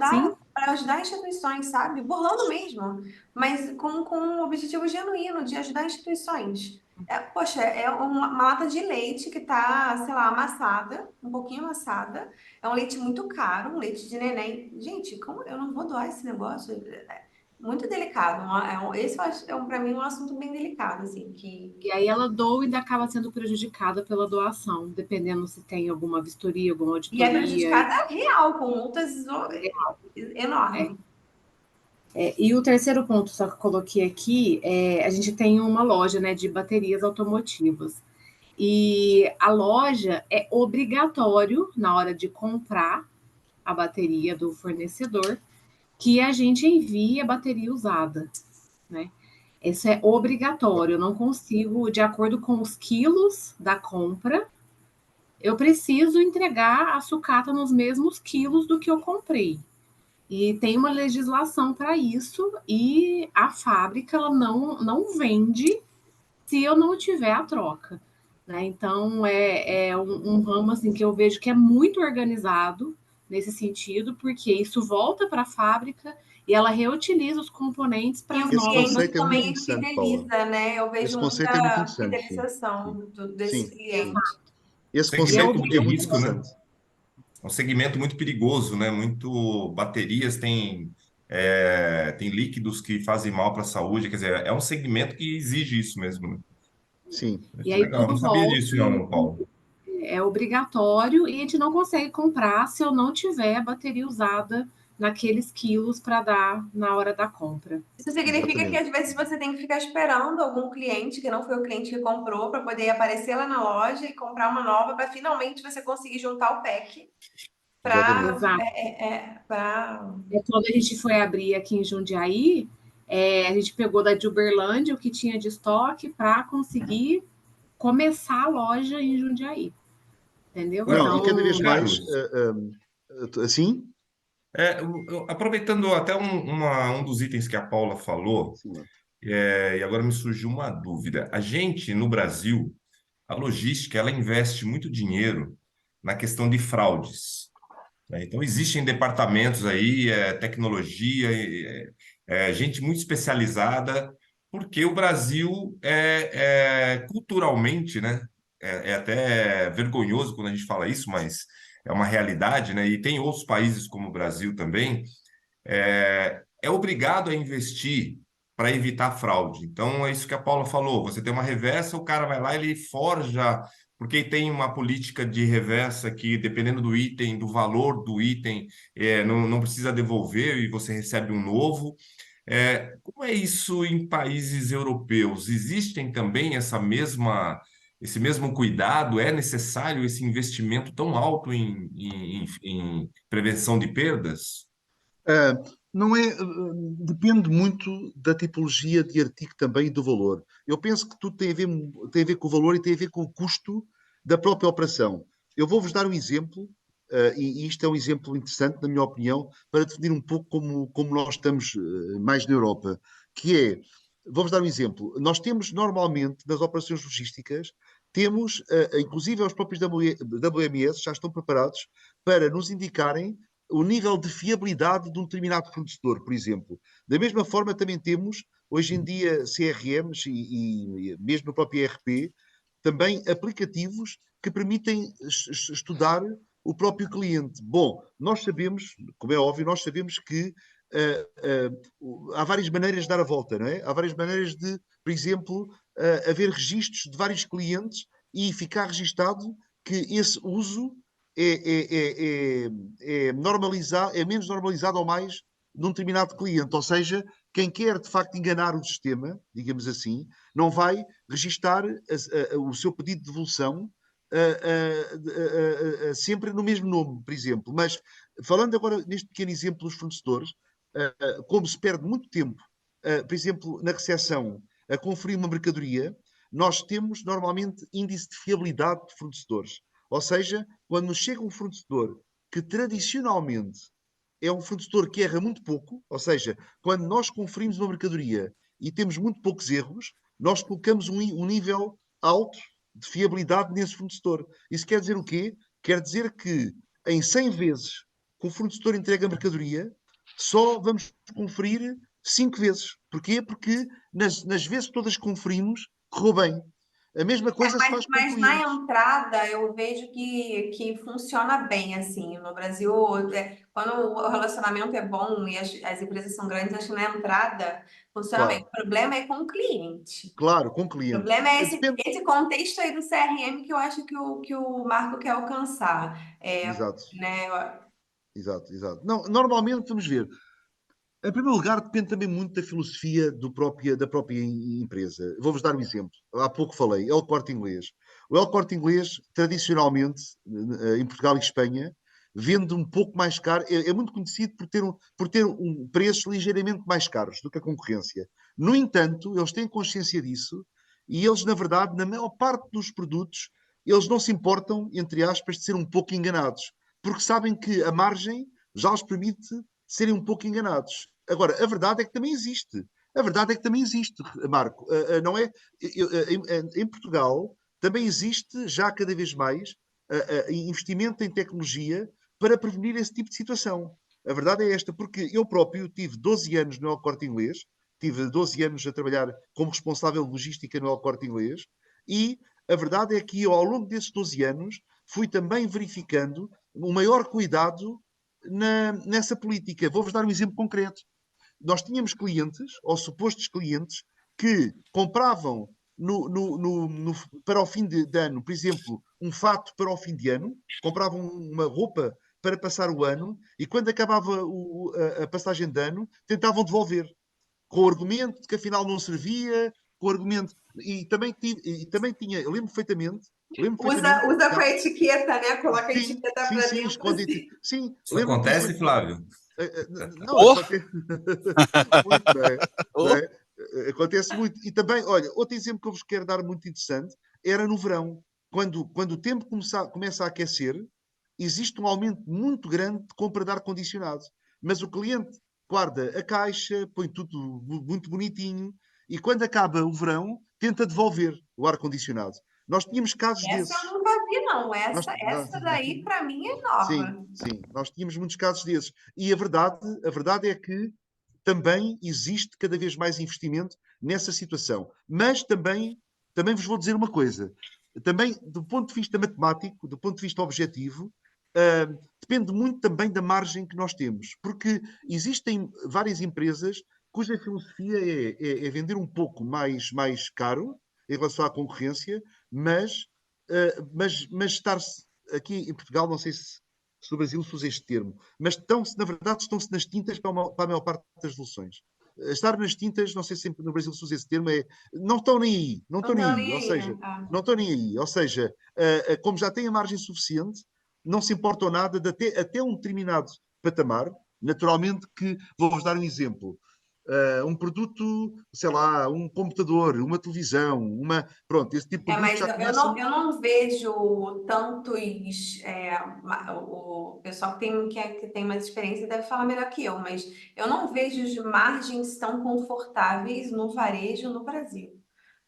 Sim, para ajudar instituições, sabe? Burlando mesmo, mas com um objetivo genuíno de ajudar instituições. Poxa, é uma lata de leite que tá, sei lá, amassada, um pouquinho amassada. É um leite muito caro, um leite de neném. Gente, como eu não vou doar esse negócio? Muito delicado. Esse eu acho, para mim, um assunto bem delicado, assim, que e aí ela doa e ainda acaba sendo prejudicada pela doação, dependendo se tem alguma vistoria, alguma e é auditoria. prejudicada real, com multas É. enormes. E o terceiro ponto, só que eu coloquei aqui, a gente tem uma loja, né, de baterias automotivas. E a loja é obrigatório, na hora de comprar a bateria do fornecedor, que a gente envie a bateria usada, né? Isso é obrigatório, eu não consigo, de acordo com os quilos da compra, eu preciso entregar a sucata nos mesmos quilos do que eu comprei. E tem uma legislação para isso, e a fábrica ela não vende se eu não tiver a troca. Né? Então, é um ramo assim, que eu vejo que é muito organizado nesse sentido, porque isso volta para a fábrica e ela reutiliza os componentes para E as o Esse novas cliente conceito é muito também interessante, Paula. fideliza, né? Eu Esse vejo conceito é muito muita interessante, sim. fidelização desse Sim, sim. cliente. Esse e é conceito Segmento de é muito risco, né? obrigatório. interessante. É um segmento muito perigoso, né? Muito baterias tem líquidos que fazem mal para a saúde. Quer dizer, é um segmento que exige isso mesmo, né? Sim. E Muito aí legal. Não tudo sabia volta, disso, não, Paulo. é obrigatório e a gente não consegue comprar se eu não tiver a bateria usada naqueles quilos para dar na hora da compra. Isso significa que Exatamente. às vezes você tem que ficar esperando algum cliente que não foi o cliente que comprou para poder aparecer lá na loja e comprar uma nova para finalmente você conseguir juntar o pack para Exatamente. Exato. Quando a gente foi abrir aqui em Jundiaí, a gente pegou da de Uberlândia o que tinha de estoque para conseguir começar a loja em Jundiaí, entendeu? Não, e Ô, cada vez Então, mais, Carlos, assim? aproveitando até um dos itens que a Paula falou, Sim, e agora me surgiu uma dúvida. A gente, no Brasil, a logística, ela investe muito dinheiro na questão de fraudes. Né? Então, existem departamentos aí, tecnologia, gente muito especializada, porque o Brasil culturalmente, né? É até vergonhoso quando a gente fala isso, mas é uma realidade, né? E tem outros países como o Brasil também, é obrigado a investir para evitar fraude. Então, é isso que a Paula falou. Você tem uma reversa, o cara vai lá, ele forja, porque tem uma política de reversa que, dependendo do item, do valor do item, não precisa devolver e você recebe um novo. Como é isso em países europeus? Existem também esse mesmo cuidado? É necessário esse investimento tão alto em prevenção de perdas? Ah, não é, depende muito da tipologia de artigo também e do valor. Eu penso que tudo tem a ver com o valor e tem a ver com o custo da própria operação. Eu vou-vos dar um exemplo, e isto é um exemplo interessante, na minha opinião, para definir um pouco como nós estamos mais na Europa, que é, vou-vos dar um exemplo. Nós temos normalmente, nas operações logísticas, temos, inclusive os próprios WMS já estão preparados para nos indicarem o nível de fiabilidade de um determinado fornecedor, por exemplo. Da mesma forma, também temos, hoje em dia, CRMs e mesmo no próprio ERP, também aplicativos que permitem estudar o próprio cliente. Bom, nós sabemos, como é óbvio, nós sabemos que há várias maneiras de dar a volta, não é? Há várias maneiras de, por exemplo, haver registros de vários clientes e ficar registado que esse uso é menos normalizado ou mais num determinado cliente. Ou seja, quem quer de facto enganar o sistema, digamos assim, não vai registar o seu pedido de devolução sempre no mesmo nome, por exemplo. Mas falando agora neste pequeno exemplo dos fornecedores, como se perde muito tempo, por exemplo, na recepção, a conferir uma mercadoria, nós temos normalmente índice de fiabilidade de fornecedores. Ou seja, quando nos chega um fornecedor que tradicionalmente é um fornecedor que erra muito pouco, ou seja, quando nós conferimos uma mercadoria e temos muito poucos erros, nós colocamos um nível alto de fiabilidade nesse fornecedor. Isso quer dizer o quê? Quer dizer que em 100 vezes que o fornecedor entrega a mercadoria, só vamos conferir 5 vezes. Porquê? Porque nas vezes todas que conferimos, correu bem. A mesma coisa se faz com Mas na clientes. entrada eu vejo que funciona bem, assim, no Brasil, quando o relacionamento é bom e as empresas são grandes, acho que na entrada funciona bem. Claro, O problema é com o cliente. claro, com O cliente. problema é Depende. esse contexto aí do CRM que eu acho que o Marco quer alcançar. Exato, Né? exato, exato. Não, normalmente, vamos ver. Em primeiro lugar, depende também muito da filosofia da própria empresa. Vou-vos dar um exemplo. Há pouco falei, é o Corte Inglês. O El Corte Inglês, tradicionalmente, em Portugal e Espanha, vende um pouco mais caro. É muito conhecido por ter preços ligeiramente mais caros do que a concorrência. No entanto, eles têm consciência disso e eles, na verdade, na maior parte dos produtos, eles não se importam, entre aspas, de ser um pouco enganados, porque sabem que a margem já os permite serem um pouco enganados. Agora, a verdade é que também existe. A verdade é que também existe, Marco. Não é? Em Portugal também existe já cada vez mais investimento em tecnologia para prevenir esse tipo de situação. A verdade é esta, porque eu próprio tive 12 anos no El Corte Inglês, tive 12 anos a trabalhar como responsável de logística no El Corte Inglês, e a verdade é que eu, ao longo desses 12 anos, fui também verificando um maior cuidado nessa política. Vou-vos dar um exemplo concreto. Nós tínhamos clientes, ou supostos clientes, que compravam para o fim de ano, por exemplo, um fato para o fim de ano, compravam uma roupa para passar o ano e quando acabava a passagem de ano, tentavam devolver, com o argumento de que afinal não servia, com o argumento. E também tinha, eu lembro perfeitamente Usa que com a etiqueta, né? Coloca a sim, etiqueta sim, para sim, dentro, esconde. assim. Sim, Isso lembro-me, por acontece, exemplo. Flávio? Não, Oh, acontece muito, não é? Não oh. é? Acontece muito. E também, olha, outro exemplo que eu vos quero dar muito interessante era no verão. Quando o tempo começa a aquecer, existe um aumento muito grande de compra de ar-condicionado. Mas o cliente guarda a caixa, põe tudo muito bonitinho e quando acaba o verão, tenta devolver o ar-condicionado. Nós tínhamos casos Essa eu desses. nunca vi, não. Nós, Essa daí, para mim, é sim, nova. sim, nós tínhamos muitos casos desses. E a verdade é que também existe cada vez mais investimento nessa situação. Mas também vos vou dizer uma coisa. Também, do ponto de vista matemático, do ponto de vista objetivo, depende muito também da margem que nós temos. Porque existem várias empresas cuja filosofia é vender um pouco mais caro em relação à concorrência, mas estar-se aqui em Portugal, não sei se no Brasil se usa este termo, mas na verdade, estão-se nas tintas para a maior parte das soluções. Estar nas tintas, não sei se sempre no Brasil se usa esse termo, não estão nem aí, não Não estão nem tenho aí, nem ou aí, seja, né? Ah. não estão nem aí, ou seja, como já têm a margem suficiente, não se importam nada de até um determinado patamar, naturalmente que, vou-vos dar um exemplo, um produto, sei lá, um computador, uma televisão, pronto, esse tipo de produto Mas já eu começam, não vejo tantos. O pessoal que tem mais experiência deve falar melhor que eu, mas eu não vejo as margens tão confortáveis no varejo no Brasil.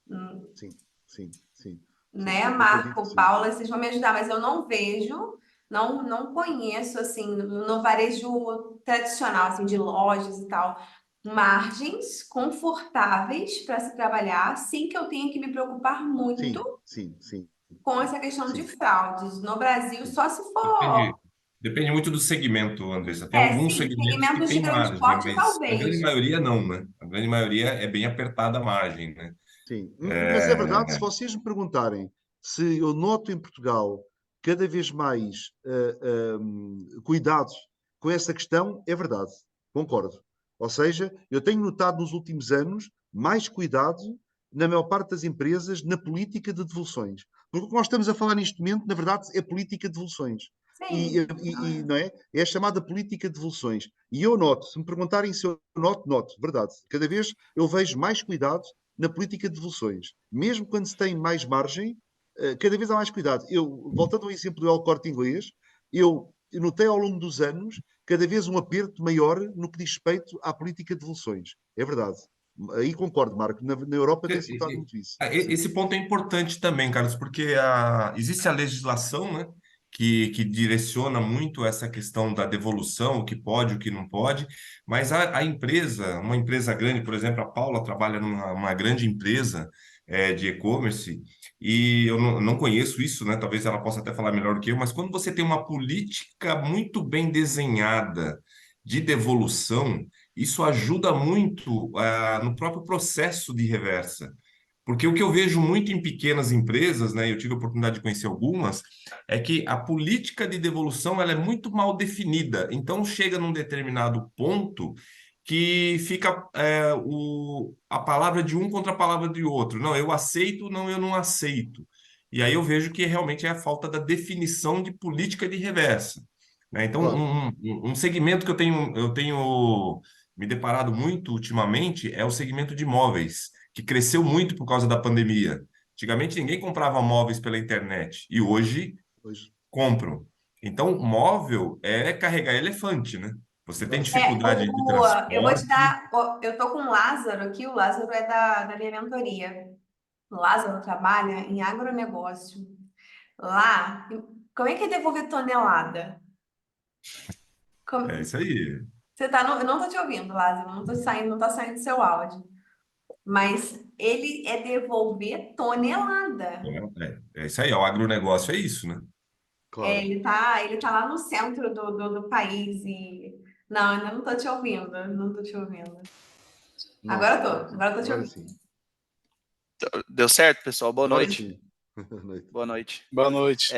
Hum, sim, sim, sim, sim, Né, eu acredito que Marco, sim. Paula, vocês vão me ajudar, mas eu não vejo, não conheço assim no varejo tradicional, assim, de lojas e tal, margens confortáveis para se trabalhar, sem que eu tenha que me preocupar Sim, muito sim, sim, com essa questão de sim, fraudes. No Brasil, sim. só se Depende, for, depende muito do segmento, Andressa. Tem alguns sim, segmentos que segmentos de têm grande margem, porte, mas a grande talvez. maioria não, né? A grande maioria é bem apertada a margem, né? Sim, mas é verdade, se É, vocês me perguntarem se eu noto em Portugal cada vez mais cuidado com essa questão, é verdade, concordo. Ou seja, eu tenho notado nos últimos anos mais cuidado na maior parte das empresas na política de devoluções. Porque o que nós estamos a falar neste momento, na verdade, é política de devoluções. Sim. Não é? É a chamada política de devoluções. E eu noto, se me perguntarem se eu noto, verdade. Cada vez eu vejo mais cuidado na política de devoluções. Mesmo quando se tem mais margem, cada vez há mais cuidado. Voltando ao exemplo do El Corte Inglês, eu notei ao longo dos anos cada vez um aperto maior no que diz respeito à política de devoluções. É verdade. Aí concordo, Marco. Na Europa tem-se notado muito isso. Sim. Esse ponto é importante também, Carlos, porque existe a legislação, né, que direciona muito essa questão da devolução, o que pode, o que não pode, mas a empresa, uma empresa grande, por exemplo, a Paula trabalha numa uma grande empresa de e-commerce, e eu não conheço isso, né? Talvez ela possa até falar melhor do que eu, mas quando você tem uma política muito bem desenhada de devolução, isso ajuda muito no próprio processo de reversa. Porque o que eu vejo muito em pequenas empresas, né, eu tive a oportunidade de conhecer algumas, é que a política de devolução ela é muito mal definida. Então chega num determinado ponto que fica a palavra de um contra a palavra de outro. Não, eu aceito, não, eu não aceito. E aí eu vejo que realmente é a falta da definição de política de reversa. Né? Então, Claro. um segmento que eu tenho me deparado muito ultimamente é o segmento de móveis, que cresceu muito por causa da pandemia. Antigamente ninguém comprava móveis pela internet e hoje Pois. compram. Então, móvel é carregar elefante, né? Você tem Exato. dificuldade de Eu vou te transporte. dar. Eu tô com o Lázaro aqui, o Lázaro é da minha mentoria. O Lázaro trabalha em agronegócio. Lá, como é que é devolver tonelada? É Como- isso aí. Você tá eu não tô te ouvindo, Lázaro, não tá saindo seu áudio. Mas ele é devolver tonelada. É isso aí, o agronegócio é isso, né? Claro. Ele tá lá no centro do país e. Não, ainda não tô te ouvindo, não tô te ouvindo. Não. Agora eu tô te Agora ouvindo. sim. Deu certo, pessoal? Boa Agora noite. sim. Boa noite. Boa noite. Boa noite.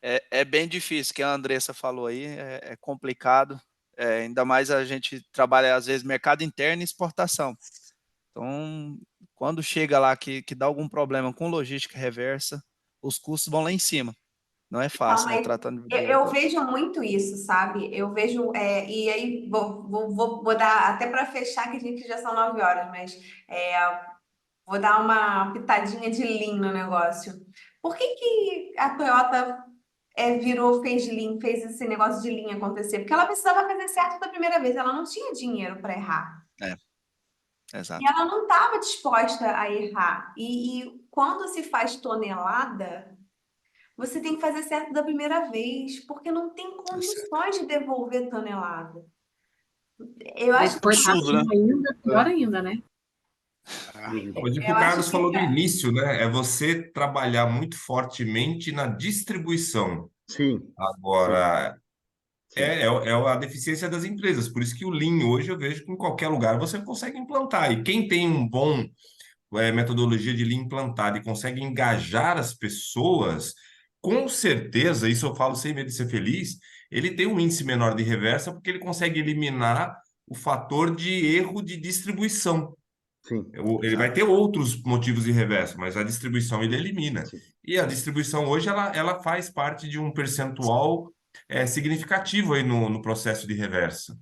É bem difícil, o que a Andressa falou aí, é complicado. Ainda mais a gente trabalha, às vezes, mercado interno e exportação. Então, quando chega lá que dá algum problema com logística reversa, os custos vão lá em cima. Não é Não, fácil, né? mas Tratando eu vejo muito isso, sabe? Eu vejo, e aí vou dar, até para fechar, que a gente já são 9 horas, mas é, vou dar uma pitadinha de Lean no negócio. Por que que a Toyota fez Lean, fez esse negócio de Lean acontecer? Porque ela precisava fazer certo da primeira vez, ela não tinha dinheiro para errar. É, E exato. ela não estava disposta a errar. E quando se faz tonelada, você tem que fazer certo da primeira vez, porque não tem É certo. condições de devolver tonelada. Eu Para acho que Absurdo, exportação né? ainda, pior ainda, né? Uhum. Mas o que o eu acho Carlos que falou no início, né? É você trabalhar muito fortemente na distribuição. Sim. Sim. Agora, Sim. é a deficiência das empresas. Por isso que o Lean hoje eu vejo que em qualquer lugar você consegue implantar. E quem tem um bom metodologia de Lean implantada e consegue engajar as pessoas, com certeza, isso eu falo sem medo de ser feliz, ele tem um índice menor de reversa porque ele consegue eliminar o fator de erro de distribuição. Sim. Ele vai Exato. ter outros motivos de reversa, mas a distribuição ele elimina. Sim. E a distribuição hoje ela faz parte de um percentual significativo aí no processo de reversa.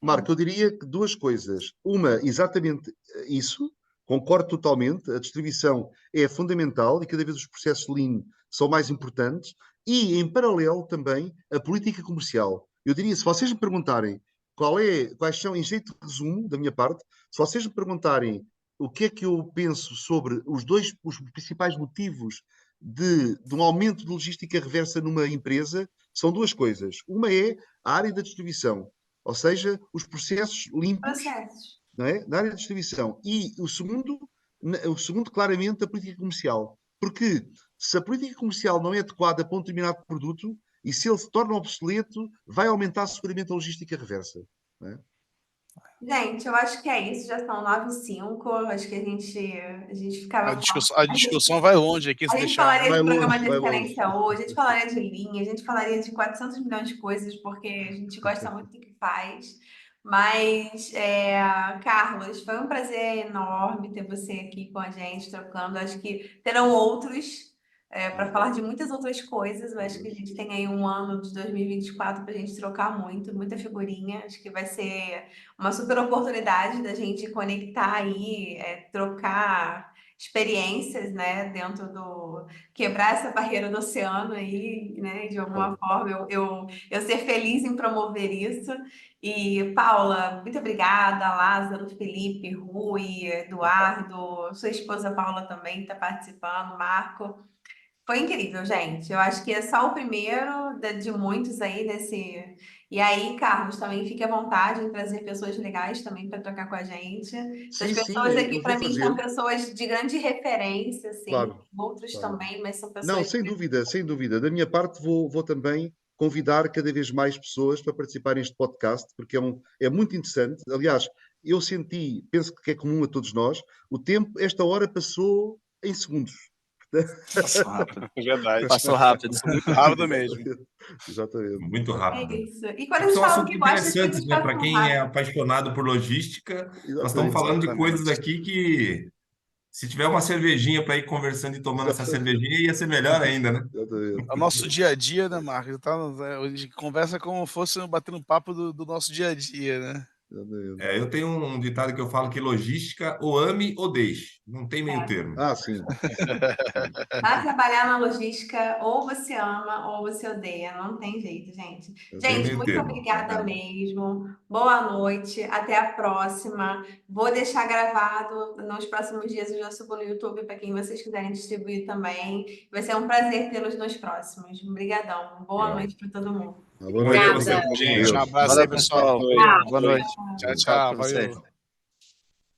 Marco, eu diria que duas coisas. Uma, exatamente isso, concordo totalmente. A distribuição é fundamental e cada vez os processos Lean são mais importantes. E, em paralelo, também a política comercial. Eu diria, se vocês me perguntarem quais são, em jeito de resumo da minha parte, se vocês me perguntarem o que é que eu penso sobre os principais motivos de um aumento de logística reversa numa empresa, são duas coisas. Uma é a área da distribuição, ou seja, os processos limpos, processos. não é? Na área de distribuição. E o segundo, claramente, a política comercial. Porque se a política comercial não é adequada para um determinado produto e se ele se torna obsoleto, vai aumentar seguramente a logística reversa. Não é? Gente, eu acho que é isso, já são 9h05. Acho que a gente ficava A discussão vai longe aqui, se A gente deixar. falaria Vai de programa longe, de vai longe. excelência hoje, a gente falaria de linha, a gente falaria de 400 milhões de coisas, porque a gente gosta muito do que faz. Mas, Carlos, foi um prazer enorme ter você aqui com a gente, trocando. Acho que terão outros para falar de muitas outras coisas. Eu acho que a gente tem aí um ano de 2024 para a gente trocar muita figurinha. Acho que vai ser uma super oportunidade da gente conectar aí, trocar experiências, né, dentro do quebrar essa barreira do oceano aí, né, de alguma forma eu ser feliz em promover isso. E Paula, muito obrigada, Lázaro, Felipe, Rui, Eduardo, sua esposa Paula também está participando, Marco. Foi incrível, gente. Eu acho que é só o primeiro de muitos aí desse. E aí, Carlos, também fique à vontade em trazer pessoas legais também para trocar com a gente. Essas Sim, sim, pessoas aqui, eu vou para mim, são fazer, pessoas de grande referência, assim, claro, outros claro. também, mas são Não, pessoas. sem dúvida, sem dúvida. Da minha parte, vou também convidar cada vez mais pessoas para participarem neste podcast, porque é muito interessante. Aliás, eu senti, penso que é comum a todos nós, o tempo, esta hora passou em segundos. Passou rápido. É verdade. Passou rápido. Passou muito rápido mesmo. Exatamente. Muito É rápido. isso. E quando É a que gente são fala assuntos que gosta, as interessantes, coisas né? Para passam quem é rápido. apaixonado por logística, nós estamos Exatamente. falando de Exatamente. coisas aqui que, se tiver uma cervejinha para ir conversando e tomando essa Exatamente. cervejinha, ia ser melhor ainda, né? Exatamente. É o nosso dia a dia, né, Marcos? Tá, a gente conversa como se fosse batendo papo do nosso dia a dia, né? Exatamente. Eu tenho um ditado que eu falo que logística ou ame ou deixe. Não tem meio É. termo. Ah, sim. Para trabalhar na logística, ou você ama ou você odeia, não tem jeito, gente. Não tem Gente, meio muito termo. obrigada mesmo. Boa noite, até a próxima. Vou deixar gravado nos próximos dias, eu já subo no YouTube para quem vocês quiserem distribuir também. Vai ser um prazer tê-los nos próximos. Obrigadão. Boa Bom, noite para todo mundo. Boa noite a valeu, todos. você, Obrigada. Gente, um Adeus. abraço Valeu, aí, pessoal. pessoal. Tchau. Boa noite. Tchau, Tchau tchau. para vocês. Valeu.